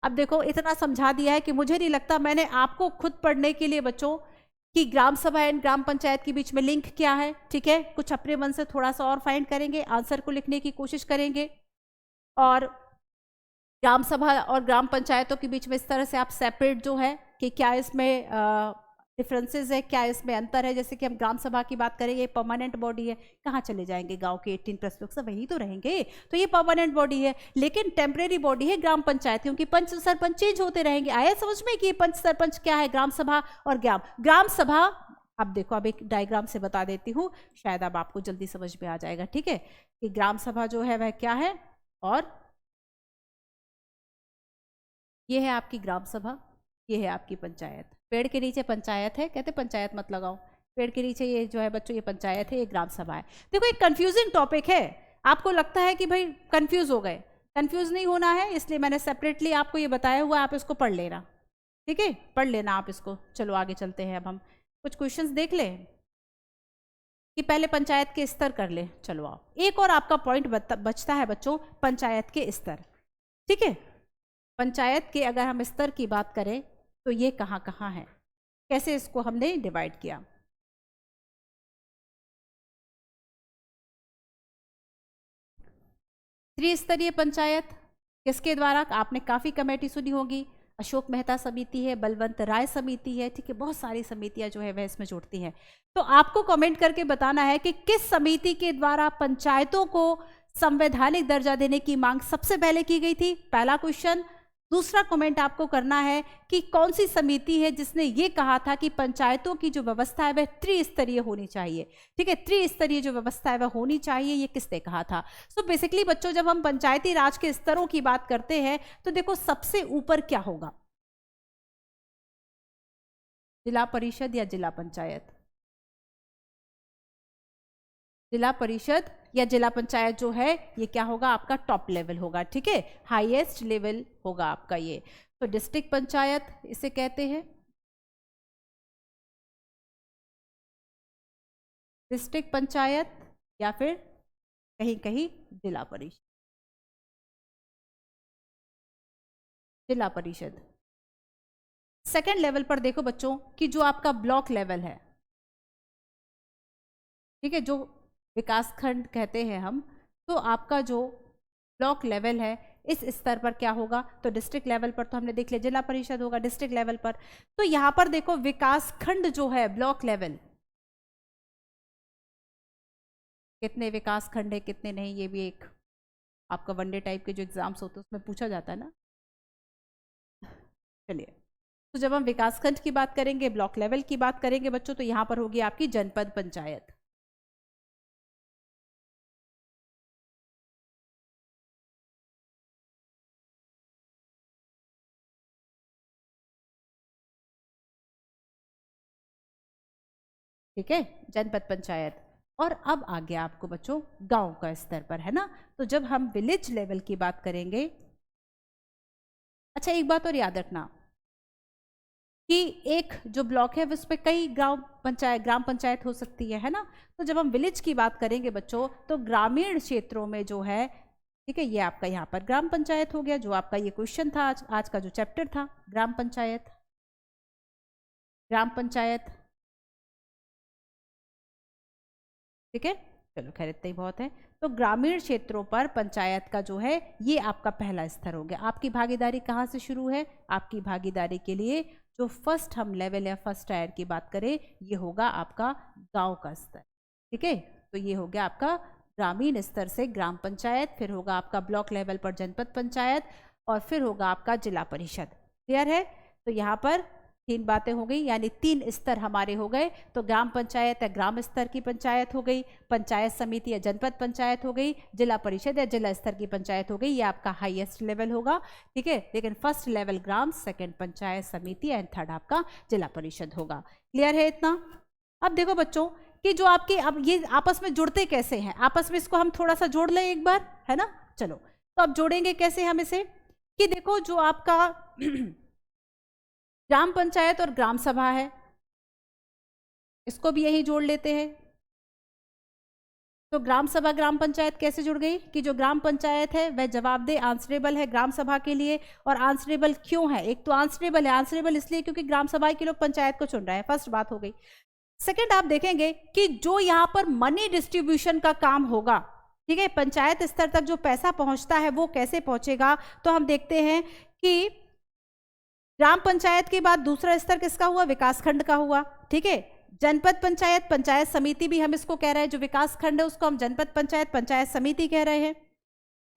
अब देखो इतना समझा दिया है कि मुझे नहीं लगता मैंने आपको खुद पढ़ने के लिए बच्चों कि ग्राम सभा एंड ग्राम पंचायत के बीच में लिंक क्या है, ठीक है, कुछ अपने मन से थोड़ा सा और फाइंड करेंगे, आंसर को लिखने की कोशिश करेंगे। और ग्राम सभा और ग्राम पंचायतों के बीच में इस तरह से आप सेपरेट जो है कि क्या इसमें डिफरेंसेस है, क्या इसमें अंतर है। जैसे कि हम ग्राम सभा की बात करें, ये परमानेंट बॉडी है, कहाँ चले जाएंगे, गांव के 18+ लोग सब वहीं तो रहेंगे, तो ये परमानेंट बॉडी है। लेकिन टेम्परेरी बॉडी है ग्राम पंचायत, क्योंकि पंच सरपंच चेंज होते रहेंगे। आया समझ में कि पंच सरपंच क्या है, ग्राम सभा और ग्राम सभा। अब देखो, अब एक डायग्राम से बता देती हूँ, शायद अब आपको जल्दी समझ में आ जाएगा, ठीक है, कि ग्राम सभा जो है वह क्या है, और ये है आपकी ग्राम सभा, ये है आपकी पंचायत। पेड़ के नीचे पंचायत है, कहते पंचायत मत लगाओ, पेड़ के नीचे ये जो है बच्चों ये पंचायत है, ये ग्राम सभा है। देखो एक कंफ्यूजिंग टॉपिक है, आपको लगता है कि भाई कंफ्यूज हो गए, कंफ्यूज नहीं होना है, इसलिए मैंने सेपरेटली आपको ये बताया हुआ, आप इसको पढ़ लेना, ठीक है, पढ़ लेना आप इसको। चलो आगे चलते हैं। अब हम कुछ क्वेश्चंस देख लें कि पहले पंचायत के स्तर कर ले। चलो आओ, एक और आपका पॉइंट बचता है बच्चों, पंचायत के स्तर, ठीक है। पंचायत के अगर हम स्तर की बात करें तो ये कहाँ कहाँ है, कैसे इसको हमने डिवाइड किया। त्रिस्तरीय पंचायत किसके द्वारा, आपने काफी कमेटी सुनी होगी, अशोक मेहता समिति है, बलवंत राय समिति है, ठीक है, बहुत सारी समितियां जो है वह इसमें जुड़ती हैं। तो आपको कमेंट करके बताना है कि किस समिति के द्वारा पंचायतों को संवैधानिक दर्जा देने की मांग सबसे पहले की गई थी, पहला क्वेश्चन। दूसरा कमेंट आपको करना है कि कौन सी समिति है जिसने ये कहा था कि पंचायतों की जो व्यवस्था है वह त्रिस्तरीय होनी चाहिए, ठीक है, त्रिस्तरीय जो व्यवस्था है वह होनी चाहिए, ये किसने कहा था। सो बेसिकली बच्चों, जब हम पंचायती राज के स्तरों की बात करते हैं तो देखो सबसे ऊपर क्या होगा, जिला परिषद या जिला पंचायत, जिला परिषद या जिला पंचायत जो है ये क्या होगा, आपका टॉप लेवल होगा, ठीक है, हाईएस्ट लेवल होगा आपका ये। तो डिस्ट्रिक्ट पंचायत इसे कहते हैं, डिस्ट्रिक्ट पंचायत या फिर कहीं कहीं जिला परिषद। जिला परिषद। सेकेंड लेवल पर देखो बच्चों कि जो आपका ब्लॉक लेवल है, ठीक है, जो विकास खंड कहते हैं हम, तो आपका जो ब्लॉक लेवल है इस स्तर पर क्या होगा, तो डिस्ट्रिक्ट लेवल पर तो हमने देख लिया जिला परिषद होगा डिस्ट्रिक्ट लेवल पर। तो यहां पर देखो विकास खंड जो है ब्लॉक लेवल, कितने विकास खंड है कितने नहीं, ये भी एक आपका वनडे टाइप के जो एग्जाम्स होते हैं उसमें पूछा जाता है ना। चलिए, तो जब हम विकास खंड की बात करेंगे, ब्लॉक लेवल की बात करेंगे बच्चों, तो यहां पर होगी आपकी जनपद पंचायत। ठीक है, जनपद पंचायत। और अब आ गया आपको बच्चों गांव का स्तर पर, है ना। तो जब हम विलेज लेवल की बात करेंगे, अच्छा एक बात और याद रखना कि एक जो ब्लॉक है उस पर कई ग्राम पंचायत हो सकती है ना। तो जब हम विलेज की बात करेंगे बच्चों, तो ग्रामीण क्षेत्रों में जो है, ठीक है, ये आपका यहाँ पर ग्राम पंचायत हो गया, जो आपका ये क्वेश्चन था आज का जो चैप्टर था, ग्राम पंचायत। ग्राम पंचायत, ठीक है, चलो खैर इतना ही बहुत है। तो ग्रामीण क्षेत्रों पर पंचायत का जो है ये आपका पहला स्तर हो गया। आपकी भागीदारी कहाँ से शुरू है, आपकी भागीदारी के लिए जो फर्स्ट हम लेवल या फर्स्ट टायर की बात करें, ये होगा आपका गांव का स्तर। ठीक है, तो ये हो गया आपका ग्रामीण स्तर से ग्राम पंचायत, फिर होगा आपका ब्लॉक लेवल पर जनपद पंचायत, और फिर होगा आपका जिला परिषद। क्लियर है। तो यहाँ पर तीन बातें हो गई, यानी तीन स्तर हमारे हो गए। तो ग्राम पंचायत या ग्राम स्तर की पंचायत हो गई, पंचायत समिति या जनपद पंचायत हो गई, जिला परिषद या जिला स्तर की पंचायत हो गई, ये आपका हाईएस्ट लेवल होगा। ठीक है, लेकिन फर्स्ट लेवल ग्राम, सेकंड पंचायत समिति एंड थर्ड आपका जिला परिषद होगा। क्लियर है इतना। अब देखो बच्चों कि जो आपके अब ये आपस में जुड़ते कैसे हैं, आपस में इसको हम थोड़ा सा जोड़ लें एक बार, है ना। चलो, तो अब जोड़ेंगे कैसे हम इसे, कि देखो जो आपका ग्राम पंचायत और ग्राम सभा है, इसको भी यही जोड़ लेते हैं। तो ग्राम सभा ग्राम पंचायत कैसे जुड़ गई, कि जो ग्राम पंचायत है वह जवाबदेह आंसरेबल है ग्राम सभा के लिए। और आंसरेबल क्यों है, एक तो आंसरेबल है, आंसरेबल इसलिए क्योंकि ग्राम सभा के लोग पंचायत को चुन रहे हैं, फर्स्ट बात हो गई। सेकंड, आप देखेंगे कि जो यहाँ पर मनी डिस्ट्रीब्यूशन का काम होगा, ठीक है, पंचायत स्तर तक जो पैसा पहुंचता है वो कैसे पहुंचेगा, तो हम देखते हैं कि ग्राम पंचायत के बाद दूसरा स्तर किसका हुआ, विकास खंड का हुआ। ठीक है, जनपद पंचायत, पंचायत समिति भी हम इसको कह रहे हैं, जो विकास खंड है उसको हम जनपद पंचायत, पंचायत समिति कह रहे हैं।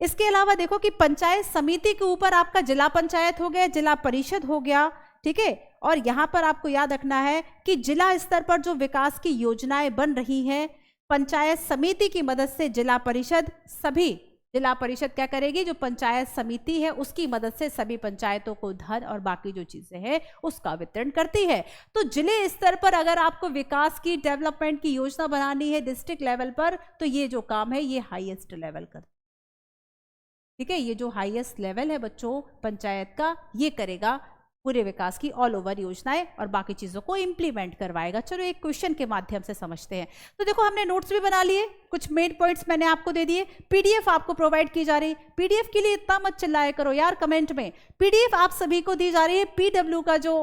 इसके अलावा देखो कि पंचायत समिति के ऊपर आपका जिला पंचायत हो गया, जिला परिषद हो गया। ठीक है, और यहां पर आपको याद रखना है कि जिला स्तर पर जो विकास की योजनाएं बन रही हैं, पंचायत समिति की मदद से जिला परिषद सभी, जिला परिषद क्या करेगी, जो पंचायत समिति है उसकी मदद से सभी पंचायतों को धन और बाकी जो चीजें हैं उसका वितरण करती है। तो जिले स्तर पर अगर आपको विकास की, डेवलपमेंट की योजना बनानी है डिस्ट्रिक्ट लेवल पर, तो ये जो काम है ये हाईएस्ट लेवल कर, ठीक है, ये जो हाईएस्ट लेवल है बच्चों पंचायत का, ये करेगा पूरे विकास की ऑल ओवर योजनाएं और बाकी चीजों को इंप्लीमेंट करवाएगा। चलो एक क्वेश्चन के माध्यम से समझते हैं। तो देखो हमने नोट्स भी बना लिए, कुछ मेन पॉइंट्स मैंने आपको दे दिए, पीडीएफ आपको प्रोवाइड की जा रही। पीडीएफ के लिए इतना मत चिल्लाया करो यार कमेंट में, पीडीएफ आप सभी को दी जा रही है। पीडब्ल्यू का जो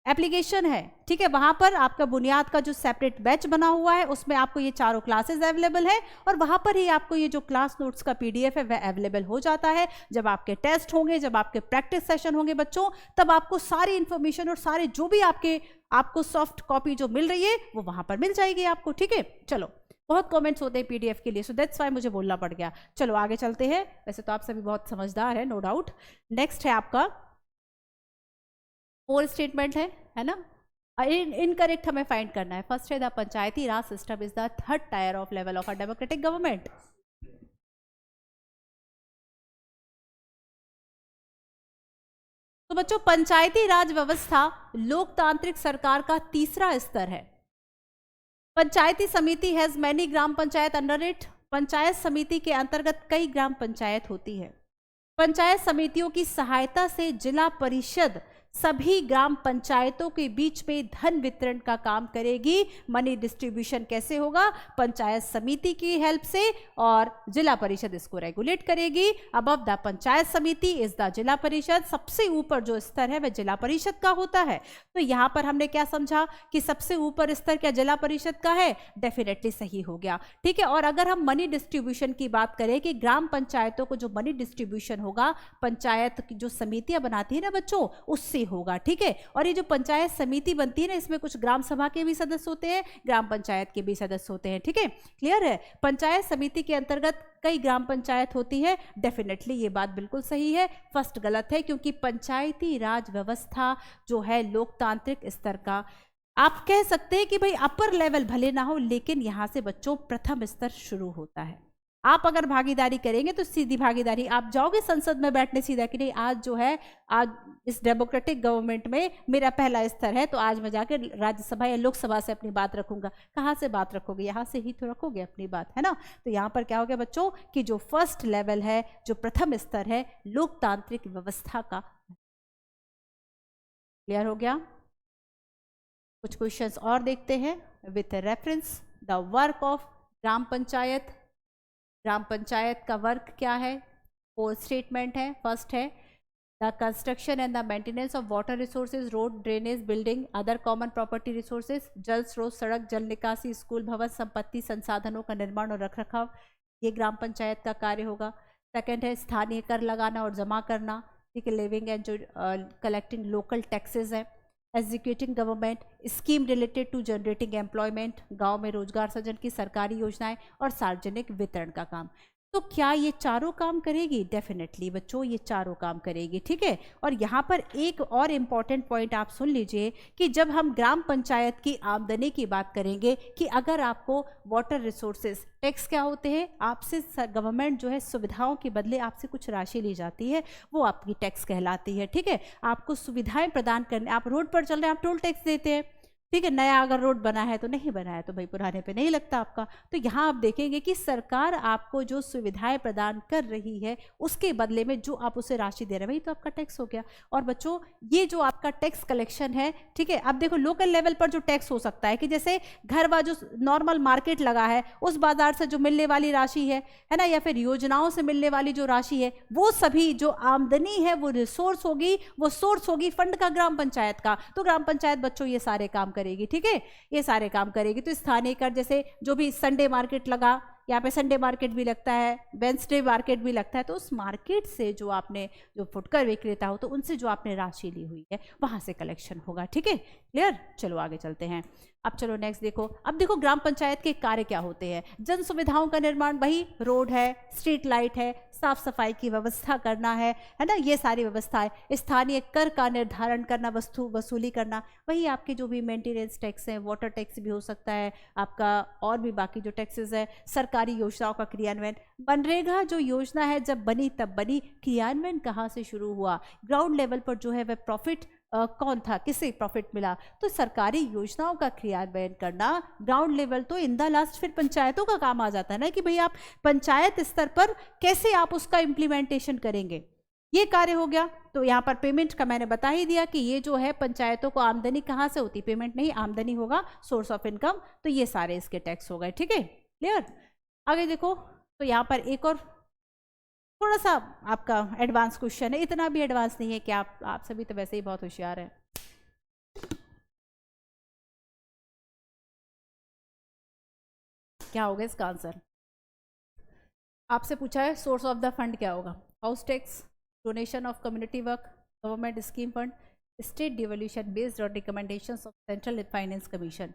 एप्लीकेशन है, ठीक है, वहां पर आपका बुनियाद का जो सेपरेट बैच बना हुआ है उसमें आपको ये चारों क्लासेस अवेलेबल है, और वहां पर ही आपको ये जो क्लास नोट्स का पीडीएफ है वह अवेलेबल हो जाता है। जब आपके टेस्ट होंगे, जब आपके प्रैक्टिस सेशन होंगे बच्चों, तब आपको सारी इंफॉर्मेशन और सारे जो भी आपको सॉफ्ट कॉपी जो मिल रही है वो वहां पर मिल जाएगी आपको। ठीक है, चलो, बहुत कमेंट्स होते हैं पीडीएफ के लिए, सो दैट्स वाई मुझे बोलना पड़ गया। चलो आगे चलते हैं, वैसे तो आप सभी बहुत समझदार है, नो डाउट। नेक्स्ट है आपका 4 स्टेटमेंट है ना। इनकरेक्ट हमें फाइंड करना है। फर्स्ट है the Panchayati Raj system is the third tier of level of a democratic government. तो बच्चों पंचायती राज व्यवस्था लोकतांत्रिक सरकार का तीसरा स्तर है। पंचायती समिति has many gram panchayat under it. Panchayat समिति के अंतर्गत कई ग्राम पंचायत होती है। पंचायत समितियों की सहायता से जिला परिषद सभी ग्राम पंचायतों के बीच में धन वितरण का काम करेगी। मनी डिस्ट्रीब्यूशन कैसे होगा? पंचायत समिति की हेल्प से, और जिला परिषद इसको रेगुलेट करेगी। अबव द पंचायत समिति इज द जिला परिषद। सबसे ऊपर जो स्तर है वह जिला परिषद का होता है। तो यहां पर हमने क्या समझा कि सबसे ऊपर स्तर क्या जिला परिषद का है? डेफिनेटली सही हो गया, ठीक है। और अगर हम मनी डिस्ट्रीब्यूशन की बात करें कि ग्राम पंचायतों को जो मनी डिस्ट्रीब्यूशन होगा पंचायत की जो समितियां बनाती है ना बच्चों, उससे होगा, ठीक है। और ये जो पंचायत समिति बनती है ना, इसमें कुछ ग्राम सभा के भी सदस्य होते हैं, ग्राम पंचायत के भी सदस्य होते हैं, ठीक है। क्लियर है? पंचायत समिति के अंतर्गत कई ग्राम पंचायत होती है। डेफिनेटली ये बात बिल्कुल सही है। फर्स्ट गलत है, क्योंकि पंचायती राज व्यवस्था जो है लोकतांत्रिक स्तर का, आप कह सकते हैं कि भाई अपर लेवल भले ना हो, लेकिन यहां से बच्चों प्रथम स्तर शुरू होता है। आप अगर भागीदारी करेंगे तो सीधी भागीदारी, आप जाओगे संसद में बैठने सीधा कि नहीं आज जो है, आज इस डेमोक्रेटिक गवर्नमेंट में मेरा पहला स्तर है, तो आज मैं जाके राज्यसभा या लोकसभा से अपनी बात रखूंगा। कहाँ से बात रखोगे? यहाँ से ही तो रखोगे अपनी बात, है ना। तो यहाँ पर क्या हो गया बच्चों कि जो फर्स्ट लेवल है, जो प्रथम स्तर है, लोकतांत्रिक व्यवस्था का। क्लियर हो गया? कुछ क्वेश्चंस और देखते हैं। With reference the work of gram panchayat. Gram panchayat का वर्क क्या है? 4 स्टेटमेंट है। फर्स्ट है the construction and the maintenance of water resources, road, drainage, building, other common property resources, जल स्रोत, सड़क, जल निकासी, स्कूल, भवन, संपत्ति, संसाधनों का निर्माण और रखरखाव, ये ग्राम पंचायत का कार्य होगा। सेकेंड है स्थानीय कर लगाना और जमा करना, ठीक है, लिविंग एंड जो कलेक्टिंग लोकल टैक्सेस है। Executing government scheme related to generating employment, गांव में रोजगार सृजन की सरकारी योजनाएं और सार्वजनिक वितरण का काम। तो क्या ये चारों काम करेगी? डेफिनेटली बच्चों ये चारों काम करेगी, ठीक है। और यहाँ पर एक और इम्पॉर्टेंट पॉइंट आप सुन लीजिए कि जब हम ग्राम पंचायत की आमदनी की बात करेंगे, कि अगर आपको वाटर रिसोर्सेज टैक्स क्या होते हैं, आपसे गवर्नमेंट जो है सुविधाओं के बदले आपसे कुछ राशि ली जाती है, वो आपकी टैक्स कहलाती है, ठीक है। आपको सुविधाएं प्रदान करने, आप रोड पर चल रहे हैं, आप टोल टैक्स देते हैं, ठीक है। नया अगर रोड बना है तो नहीं बना है तो भाई पुराने पे नहीं लगता आपका। तो यहाँ आप देखेंगे कि सरकार आपको जो सुविधाएं प्रदान कर रही है, उसके बदले में जो आप उसे राशि दे रहे हैं, वही तो आपका टैक्स हो गया। और बच्चों ये जो आपका टैक्स कलेक्शन है, ठीक है, अब देखो लोकल लेवल पर जो टैक्स हो सकता है कि जैसे घर व जो नॉर्मल मार्केट लगा है, उस बाजार से जो मिलने वाली राशि है ना, या फिर योजनाओं से मिलने वाली जो राशि है, वो सभी जो आमदनी है वो रिसोर्स होगी, वो सोर्स होगी फंड का ग्राम पंचायत का। तो ग्राम पंचायत बच्चों ये सारे काम करेगी, ठीक है, ये सारे काम करेगी। तो स्थानीय कर, जैसे जो भी संडे मार्केट लगा, यहाँ पे संडे मार्केट भी लगता है, वेंसडे मार्केट भी लगता है, तो उस मार्केट से जो आपने, जो फुटकर विक्रेता हो, तो उनसे जो आपने राशि ली हुई है वहां से कलेक्शन होगा, ठीक है। क्लियर? चलो आगे चलते हैं। अब चलो नेक्स्ट देखो। अब देखो ग्राम पंचायत के कार्य क्या होते हैं। जन सुविधाओं का निर्माण, वही रोड है, स्ट्रीट लाइट है, साफ सफाई की व्यवस्था करना है ना, ये सारी व्यवस्थाएं। स्थानीय कर का निर्धारण करना, वस्तु वसूली करना, वही आपके जो भी मेंटेनेंस टैक्स है, वाटर टैक्स भी हो सकता है आपका, और भी बाकी जो टैक्सेस है। सरकारी योजनाओं का क्रियान्वयन, मनरेगा जो योजना है जब बनी तब बनी, क्रियान्वयन कहाँ से शुरू हुआ, ग्राउंड लेवल पर जो है वह प्रॉफिट कौन था, किसे प्रॉफिट मिला। तो सरकारी योजनाओं का क्रियान्वयन करना ग्राउंड लेवल, तो इन द लास्ट फिर पंचायतों का काम आ जाता है ना, कि भाई आप पंचायत स्तर पर कैसे आप उसका इम्प्लीमेंटेशन करेंगे, ये कार्य हो गया। तो यहाँ पर पेमेंट का मैंने बता ही दिया कि ये जो है पंचायतों को आमदनी कहाँ से होती, पेमेंट नहीं, आमदनी होगा, सोर्स ऑफ इनकम, तो ये सारे इसके टैक्स हो गए, ठीक है। क्लियर? आगे देखो। तो यहाँ पर एक और थोड़ा सा आपका एडवांस क्वेश्चन है, इतना भी एडवांस नहीं है कि आप सभी तो वैसे ही बहुत होशियार हैं। क्या होगा इसका आंसर? आपसे पूछा है सोर्स ऑफ द फंड क्या होगा। House tax, donation of community work, government scheme fund, state devolution based on recommendations of central finance commission.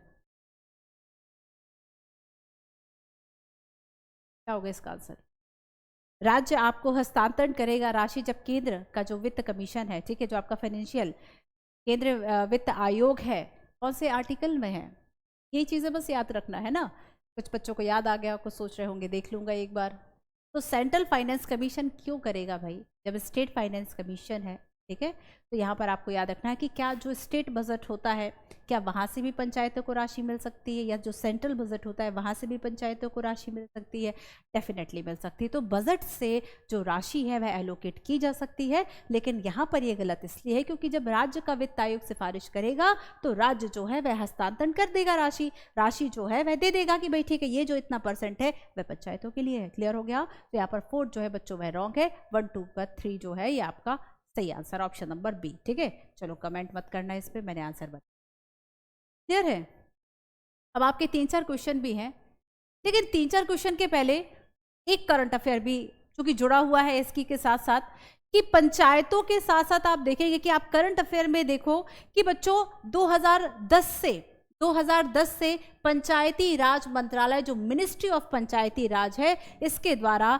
क्या होगा इसका आंसर? राज्य आपको हस्तांतरण करेगा राशि जब केंद्र का जो वित्त कमीशन है, ठीक है, जो आपका फाइनेंशियल केंद्र वित्त आयोग है, कौन से आर्टिकल में है, ये चीज़ें बस याद रखना है ना। कुछ बच्चों को याद आ गया, कुछ सोच रहे होंगे देख लूंगा एक बार। तो सेंट्रल फाइनेंस कमीशन क्यों करेगा भाई, जब स्टेट फाइनेंस कमीशन है ठीक है। तो यहाँ पर आपको याद रखना है कि क्या जो स्टेट बजट होता है, क्या वहाँ से भी पंचायतों को राशि मिल सकती है, या जो सेंट्रल बजट होता है वहाँ से भी पंचायतों को राशि मिल सकती है? डेफिनेटली मिल सकती है। तो बजट से जो राशि है वह एलोकेट की जा सकती है, लेकिन यहाँ पर यह गलत इसलिए है क्योंकि जब राज्य का वित्त आयोग सिफारिश करेगा तो राज्य जो है वह हस्तांतरण कर देगा, राशि जो है वह दे देगा कि भाई ठीक है, ये जो इतना % है वह पंचायतों के लिए है। क्लियर हो गया? तो यहाँ पर 4 जो है बच्चों वह रॉन्ग है, 1 2 पर 3 जो है ये आपका सही आंसर, ऑप्शन नंबर बी। ठीक है, चलो कमेंट मत करना इस पे, मैंने आंसर बता। क्लियर है? अब आपके 3-4 क्वेश्चन भी हैं, लेकिन 3-4 क्वेश्चन के पहले एक करंट अफेयर भी चूंकि जुड़ा हुआ है इसकी के साथ साथ, कि पंचायतों के साथ साथ आप देखेंगे कि आप करंट अफेयर में देखो कि बच्चों 2010 से पंचायती राज मंत्रालय, जो मिनिस्ट्री ऑफ पंचायती राज है, इसके द्वारा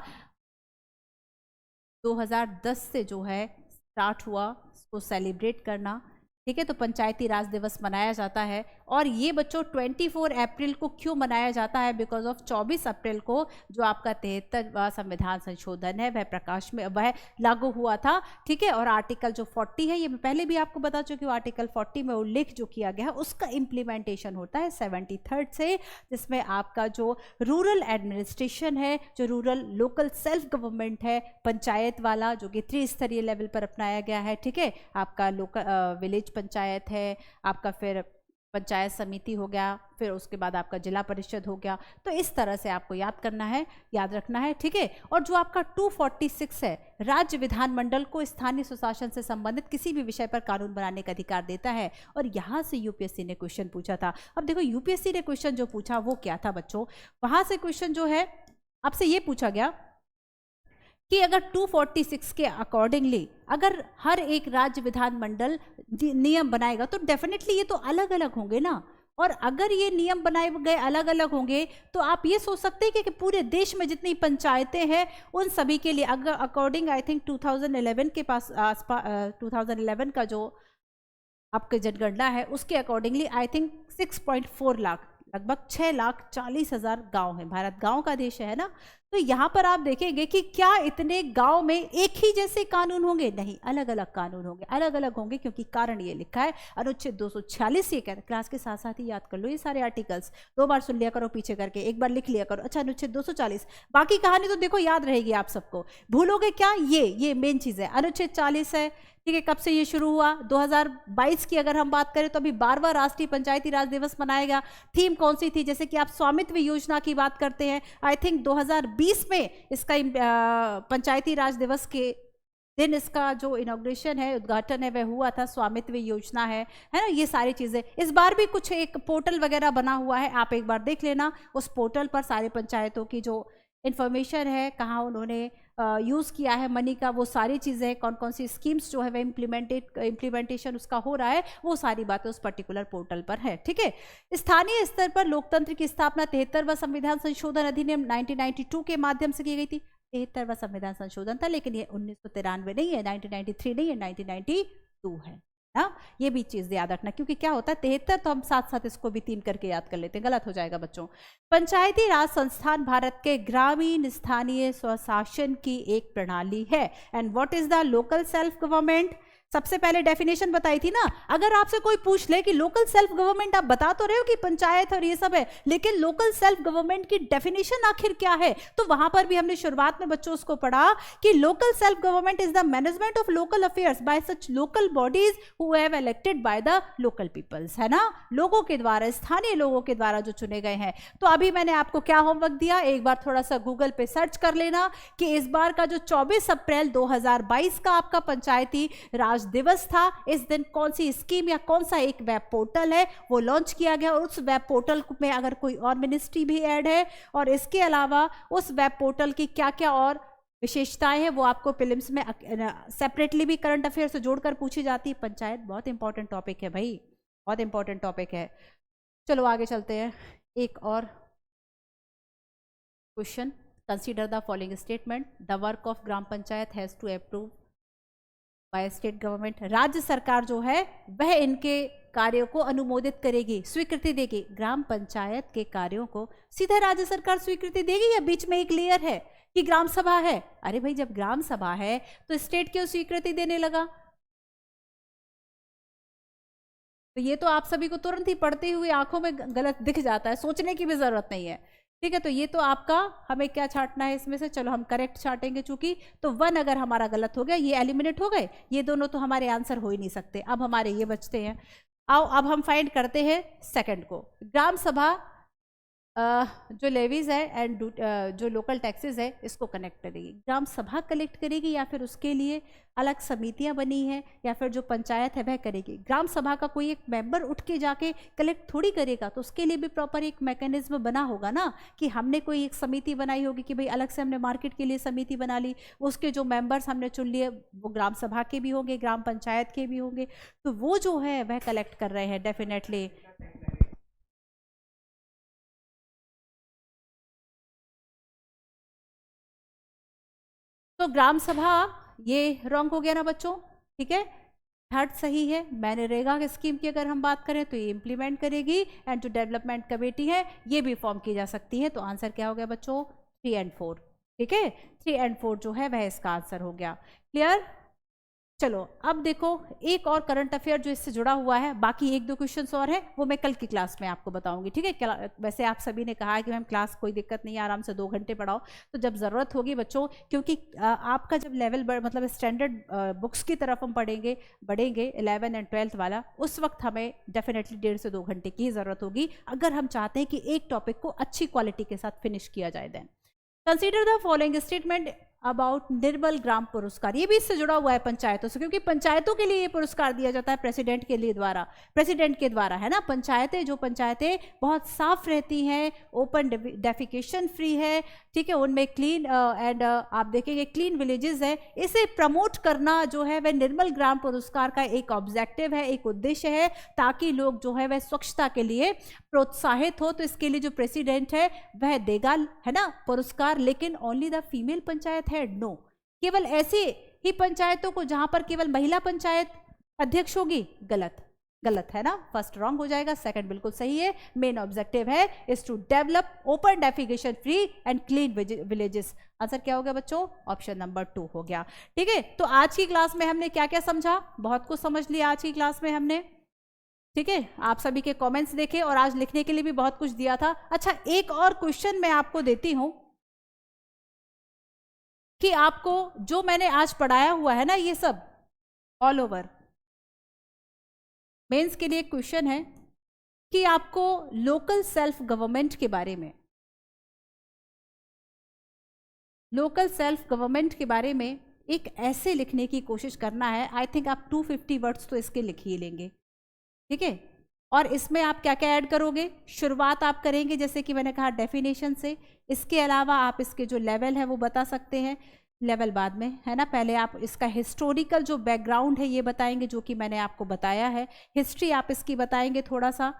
2010 से जो है स्टार्ट हुआ उसको सेलिब्रेट करना। ठीक है, तो पंचायती राज दिवस मनाया जाता है। और ये बच्चों 24 अप्रैल को क्यों मनाया जाता है? बिकॉज ऑफ 24 अप्रैल को जो आपका 73वां संविधान संशोधन है वह लागू हुआ था। ठीक है, और आर्टिकल जो 40 है, ये मैं पहले भी आपको बता चुकी हूँ, आर्टिकल 40 में उल्लेख जो किया गया है उसका इम्प्लीमेंटेशन होता है 73rd से, जिसमें आपका जो रूरल एडमिनिस्ट्रेशन है, जो रूरल लोकल सेल्फ गवर्नमेंट है, पंचायत वाला, जो कि 3 स्तरीय लेवल पर अपनाया गया है। ठीक है, आपका लोकल विलेज पंचायत है, आपका फिर पंचायत समिति हो गया, फिर उसके बाद आपका जिला परिषद हो गया। तो इस तरह से आपको याद करना है, याद रखना है। ठीक है, और जो आपका 246 है, राज्य विधानमंडल को स्थानीय सुशासन से संबंधित किसी भी विषय पर कानून बनाने का अधिकार देता है, और यहां से यूपीएससी ने क्वेश्चन पूछा था। अब देखो यूपीएससी ने क्वेश्चन जो पूछा वो क्या था बच्चों, वहां से क्वेश्चन जो है आपसे ये पूछा गया कि अगर 246 के अकॉर्डिंगली अगर हर एक राज्य विधानमंडल नियम बनाएगा तो डेफिनेटली ये तो अलग अलग होंगे ना, और अगर ये नियम बनाए गए अलग अलग होंगे तो आप ये सोच सकते हैं कि पूरे देश में जितनी पंचायतें हैं उन सभी के लिए, अगर अकॉर्डिंग आई थिंक 2011 के पास 2011 का जो आपकी जनगणना है उसके अकॉर्डिंगली आई थिंक 6.4 लाख, लगभग 6,40,000 गांव है। भारत गांव का देश है ना, तो यहाँ पर आप देखेंगे कि क्या इतने गांव में एक ही जैसे कानून होंगे? नहीं, अलग अलग कानून होंगे, अलग अलग होंगे, क्योंकि कारण ये लिखा है अनुच्छेद 246। ये कहते हैं, क्लास के साथ साथ ही याद कर लो ये सारे आर्टिकल्स, 2 बार सुन लिया करो पीछे करके, एक बार लिख लिया करो। अच्छा, अनुच्छेद 240, बाकी कहानी तो देखो याद रहेगी आप सबको, भूलोगे क्या? ये मेन चीज है। अनुच्छेद 40 है, ठीक है, कब से ये शुरू हुआ? 2022 की अगर हम बात करें तो अभी 12वां राष्ट्रीय पंचायती राज दिवस मनाएगा। थीम कौन सी थी? जैसे कि आप स्वामित्व योजना की बात करते हैं, आई थिंक 2020 में इसका पंचायती राज दिवस के दिन इसका जो इनॉग्रेशन है, उद्घाटन है, वह हुआ था। स्वामित्व योजना है ना, ये सारी चीजें। इस बार भी कुछ एक पोर्टल वगैरह बना हुआ है, आप एक बार देख लेना, उस पोर्टल पर सारे पंचायतों की जो इन्फॉर्मेशन है, कहाँ उन्होंने यूज़ किया है मनी का, वो सारी चीज़ें, कौन कौन सी स्कीम्स जो है वह इम्प्लीमेंटेशन उसका हो रहा है, वो सारी बातें उस पर्टिकुलर पोर्टल पर है। ठीक है, स्थानीय स्तर पर लोकतंत्र की स्थापना 73वां संविधान संशोधन अधिनियम 1992 के माध्यम से की गई थी। 73वां संविधान संशोधन था, लेकिन ये 1993 नहीं है, 1993 नहीं है, 1992 है ना। ये भी चीज याद रखना, क्योंकि क्या होता है 73 तो हम साथ साथ इसको भी 3 करके याद कर लेते हैं, गलत हो जाएगा बच्चों। पंचायती राज संस्थान भारत के ग्रामीण स्थानीय स्वशासन की एक प्रणाली है। And what is the local self government? सबसे पहले डेफिनेशन बताई थी ना। अगर आपसे कोई पूछ ले कि लोकल सेल्फ गवर्नमेंट, आप बता तो रहे हो कि पंचायत और ये सब है, लेकिन लोकल सेल्फ गवर्नमेंट की डेफिनेशन आखिर क्या है? तो वहां पर भी हमने शुरुआत में बच्चों उसको पढ़ा कि local self government is the management of local affairs by such local bodies who have elected by the local peoples, है ना, लोगों के द्वारा, स्थानीय लोगों के द्वारा जो चुने गए हैं। तो अभी मैंने आपको क्या होमवर्क दिया, एक बार थोड़ा सा गूगल पे सर्च कर लेना कि इस बार का जो 24 अप्रैल 2022 का आपका पंचायती राज दिवस था, इस दिन कौन सी स्कीम या कौन सा एक वेब पोर्टल है वो लॉन्च किया गया, और उस वेब पोर्टल में अगर कोई और मिनिस्ट्री भी ऐड है, और इसके अलावा उस वेब पोर्टल की क्या क्या और विशेषताएं हैं वो आपको प्रीलिम्स में सेपरेटली भी करंट अफेयर से जोड़कर पूछी जाती है। पंचायत बहुत इंपॉर्टेंट टॉपिक है भाई, बहुत इंपॉर्टेंट टॉपिक है। चलो आगे चलते हैं, एक और question. Consider the following statement, the work of gram panchayat has to approve by state government. राज्य सरकार जो है वह इनके कार्यों को अनुमोदित करेगी, स्वीकृति देगी। ग्राम पंचायत के कार्यों को सीधे राज्य सरकार स्वीकृति देगी, या बीच में एक लेयर है कि ग्राम सभा है? अरे भाई, जब ग्राम सभा है तो स्टेट क्यों स्वीकृति देने लगा? तो ये तो आप सभी को तुरंत ही पढ़ते हुए आंखों में गलत दिख जाता है, सोचने की भी जरूरत नहीं है। ठीक है, तो ये तो आपका हमें क्या छांटना है इसमें से, चलो हम करेक्ट छांटेंगे चूंकि, तो 1 अगर हमारा गलत हो गया, ये एलिमिनेट हो गए, ये दोनों तो हमारे आंसर हो ही नहीं सकते। अब हमारे ये बचते हैं। आओ अब हम फाइंड करते हैं सेकंड को। ग्राम सभा जो लेवीज है एंड जो लोकल टैक्सेस है इसको कनेक्ट करेगी। ग्राम सभा कलेक्ट करेगी या फिर उसके लिए अलग समितियां बनी है या फिर जो पंचायत है वह करेगी। ग्राम सभा का कोई एक मेंबर उठ के जाके कलेक्ट थोड़ी करेगा, तो उसके लिए भी प्रॉपर एक मैकेनिज्म बना होगा ना, कि हमने कोई एक समिति बनाई होगी कि भाई अलग से हमने मार्केट के लिए समिति बना ली, उसके जो मेंबर्स हमने चुन लिए वो ग्राम सभा के भी होंगे, ग्राम पंचायत के भी होंगे, तो वो जो है वह कलेक्ट कर रहे हैं डेफिनेटली। तो ग्राम सभा ये रॉन्ग हो गया ना बच्चों, ठीक है। थर्ड सही है। मनरेगा की स्कीम की अगर हम बात करें तो ये इम्प्लीमेंट करेगी, एंड जो डेवलपमेंट कमेटी है ये भी फॉर्म की जा सकती है। तो आंसर क्या हो गया बच्चों, 3 और 4, ठीक है। 3 और 4 जो है वह इसका आंसर हो गया। क्लियर। चलो अब देखो एक और करंट अफेयर जो इससे जुड़ा हुआ है, बाकी 1-2 क्वेश्चंस और है वो मैं कल की क्लास में आपको बताऊंगी, ठीक है। वैसे आप सभी ने कहा है कि मैम क्लास कोई दिक्कत नहीं है, आराम से 2 घंटे पढ़ाओ, तो जब ज़रूरत होगी बच्चों, क्योंकि आपका जब लेवल मतलब स्टैंडर्ड बुक्स की तरफ हम बढ़ेंगे 11 और 12th वाला, उस वक्त हमें डेफिनेटली 1.5 से 2 घंटे की ज़रूरत होगी, अगर हम चाहते हैं कि एक टॉपिक को अच्छी क्वालिटी के साथ फिनिश किया जाए। Then consider the following statement about Nirmal Gram Puraskar. ये भी इससे जुड़ा हुआ है पंचायतों से, क्योंकि पंचायतों के लिए ये पुरस्कार दिया जाता है प्रेसिडेंट के द्वारा, है ना। जो पंचायतें बहुत साफ रहती हैं, ओपन डेफिकेशन फ्री है, ठीक है, उनमें क्लीन एंड आप देखेंगे क्लीन विलेजेस है, इसे प्रमोट करना जो है वह निर्मल ग्राम पुरस्कार का एक ऑब्जेक्टिव है, एक उद्देश्य है, ताकि लोग जो है वह स्वच्छता के लिए प्रोत्साहित हो। तो इसके लिए जो प्रेसिडेंट है वह देगा, है ना, पुरस्कार, लेकिन ओनली द फीमेल पंचायत है, नो, केवल ऐसी ही पंचायतों को जहां पर केवल महिला पंचायत अध्यक्ष होगी, गलत है ना, फर्स्ट रॉन्ग हो जाएगा, सेकंड बिल्कुल सही है। मेन ऑब्जेक्टिव है is to develop open defecation free and clean villages. Answer क्या हो गया बच्चों, ऑप्शन नंबर 2 हो गया, ठीक है। तो आज की क्लास में हमने क्या क्या समझा, बहुत कुछ समझ लिया आज की क्लास में हमने, ठीक है। आप सभी के कमेंट्स देखे और आज लिखने के लिए भी बहुत कुछ दिया था। अच्छा एक और क्वेश्चन मैं आपको देती हूं कि आपको जो मैंने आज पढ़ाया हुआ है ना, ये सब ऑल ओवर मेंस के लिए क्वेश्चन है कि आपको लोकल सेल्फ गवर्नमेंट के बारे में, एक ऐसे लिखने की कोशिश करना है। आई थिंक आप 250 वर्ड्स तो इसके लिख ही लेंगे, ठीक है। और इसमें आप क्या क्या ऐड करोगे, शुरुआत आप करेंगे जैसे कि मैंने कहा डेफिनेशन से, इसके अलावा आप इसके जो लेवल है वो बता सकते हैं, लेवल बाद में, है ना। पहले आप इसका हिस्टोरिकल जो बैकग्राउंड है ये बताएंगे, जो कि मैंने आपको बताया है। हिस्ट्री आप इसकी बताएंगे थोड़ा सा,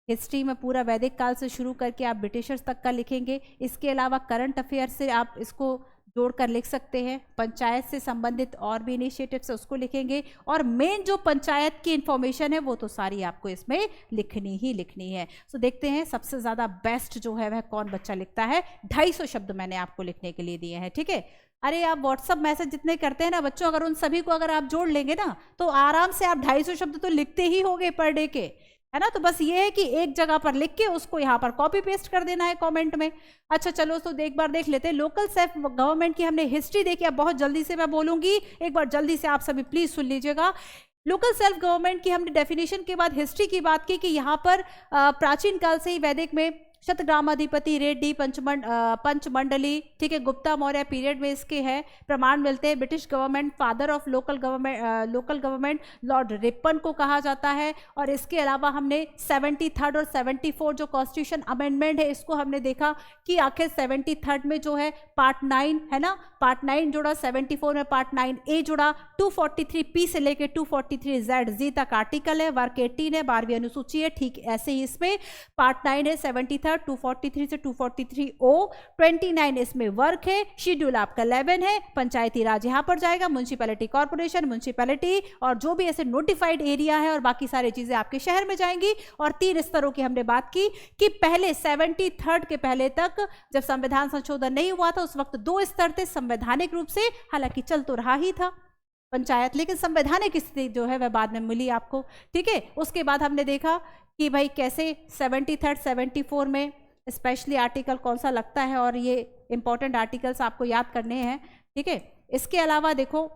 हिस्ट्री में पूरा वैदिक काल से शुरू करके आप ब्रिटिशर्स तक का लिखेंगे। इसके अलावा करंट अफेयर से आप इसको जोड़कर लिख सकते हैं, पंचायत से संबंधित और भी इनिशिएटिव्स है उसको लिखेंगे, और मेन जो पंचायत की इंफॉर्मेशन है वो तो सारी आपको इसमें लिखनी है। सो देखते हैं सबसे ज़्यादा बेस्ट जो है वह कौन बच्चा लिखता है। 250 शब्द मैंने आपको लिखने के लिए दिए हैं, ठीक है। अरे आप व्हाट्सअप मैसेज जितने करते हैं ना बच्चों, अगर उन सभी को अगर आप जोड़ लेंगे ना तो आराम से आप 250 शब्द तो लिखते ही होंगे पर डे के, है ना। तो बस ये है कि एक जगह पर लिख के उसको यहाँ पर कॉपी पेस्ट कर देना है कमेंट में। अच्छा चलो तो एक बार देख लेते हैं। लोकल सेल्फ गवर्नमेंट की हमने हिस्ट्री देखी, अब बहुत जल्दी से मैं बोलूंगी, एक बार जल्दी से आप सभी प्लीज सुन लीजिएगा। लोकल सेल्फ गवर्नमेंट की हमने डेफिनेशन के बाद हिस्ट्री की बात की कि यहाँ पर प्राचीन काल से ही वैदिक में शतग्रामाधिपति, रेड्डी, पंचमंडली, ठीक है, गुप्ता मौर्य पीरियड में इसके हैं प्रमाण मिलते हैं। British government father of local government Lord Ripon को कहा जाता है। और इसके अलावा हमने 73rd और 74 जो कॉन्स्टिट्यूशन अमेंडमेंट है इसको हमने देखा कि आखिर 73rd में जो है पार्ट 9 है ना, पार्ट 9 जुड़ा, 74 में पार्ट 9A जुड़ा, 243P से लेके 243ZZ तक आर्टिकल है, वर्क 18 है, 12वीं अनुसूची है, ठीक ऐसे ही इसमें पार्ट 9 है 73, 243 से 243O, 29 इसमें वर्क है, शेड्यूल आपका 11 है, पंचायती राज यहां पर जाएगा, म्युनिसिपैलिटी कॉर्पोरेशन, म्युनिसिपैलिटी और जो भी ऐसे नोटिफाइड एरिया है और बाकी सारी चीजें आपके शहर में जाएंगी। और 3 स्तरों की हमने बात की कि पहले 73rd के पहले तक जब संविधान संशोधन नहीं हुआ था उस वक्त 2 स्तर थे संवैधानिक रूप से, हालांकि चल तो रहा ही था, पंचायत, लेकिन संवैधानिक स्थिति जो है वह बाद में मिली आपको, ठीक है। उसके बाद हमने देखा कि भाई कैसे 73 74 में स्पेशली आर्टिकल कौन सा लगता है, और ये इंपॉर्टेंट आर्टिकल्स आपको याद करने हैं, ठीक है। इसके अलावा देखो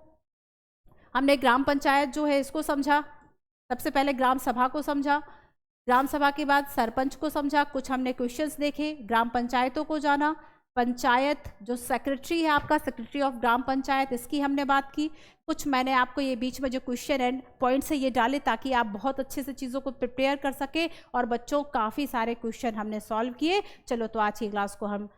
हमने ग्राम पंचायत जो है इसको समझा, सबसे पहले ग्राम सभा को समझा, ग्राम सभा के बाद सरपंच को समझा, कुछ हमने क्वेश्चंस देखे, ग्राम पंचायतों को जाना, पंचायत जो सेक्रेटरी है आपका, सेक्रेटरी ऑफ ग्राम पंचायत, इसकी हमने बात की। कुछ मैंने आपको ये बीच में जो क्वेश्चन एंड पॉइंट्स है ये डाले ताकि आप बहुत अच्छे से चीज़ों को प्रिपेयर कर सके, और बच्चों काफ़ी सारे क्वेश्चन हमने सॉल्व किए। चलो तो आज की क्लास को हम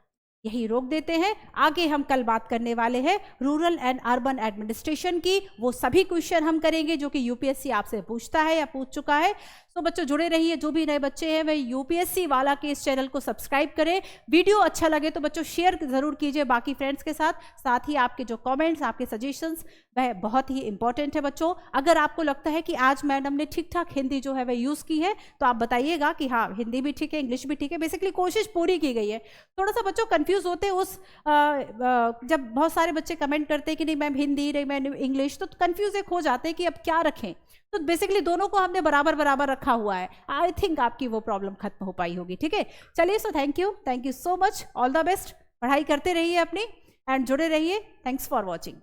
यही रोक देते हैं। आगे हम कल बात करने वाले हैं रूरल एंड अर्बन एडमिनिस्ट्रेशन की, वो सभी क्वेश्चन हम करेंगे जो कि यूपीएससी आपसे पूछता है या पूछ चुका है। तो बच्चों जुड़े रहिए, जो भी नए बच्चे हैं वे यूपीएससी वाला के इस चैनल को सब्सक्राइब करें। वीडियो अच्छा लगे तो बच्चों शेयर जरूर कीजिए बाकी फ्रेंड्स के साथ, साथ ही आपके जो कमेंट्स, आपके सजेशंस वह बहुत ही इंपॉर्टेंट है बच्चों। अगर आपको लगता है कि आज मैडम ने ठीक ठाक हिंदी जो है वह यूज़ की है तो आप बताइएगा कि हाँ हिंदी भी ठीक है, इंग्लिश भी ठीक है, बेसिकली कोशिश पूरी की गई है। थोड़ा सा बच्चों कंफ्यूज होते हैं जब बहुत सारे बच्चे कमेंट करते हैं कि नहीं मैम हिंदी, नहीं मैम इंग्लिश, तो कंफ्यूज एक हो जाते हैं कि अब क्या रखें। तो बेसिकली दोनों को हमने बराबर बराबर रखा हुआ है। आई थिंक आपकी वो प्रॉब्लम खत्म हो पाई होगी, ठीक है। चलिए, so thank you so much, all the best, पढ़ाई करते रहिए अपनी एंड जुड़े रहिए। Thanks for watching.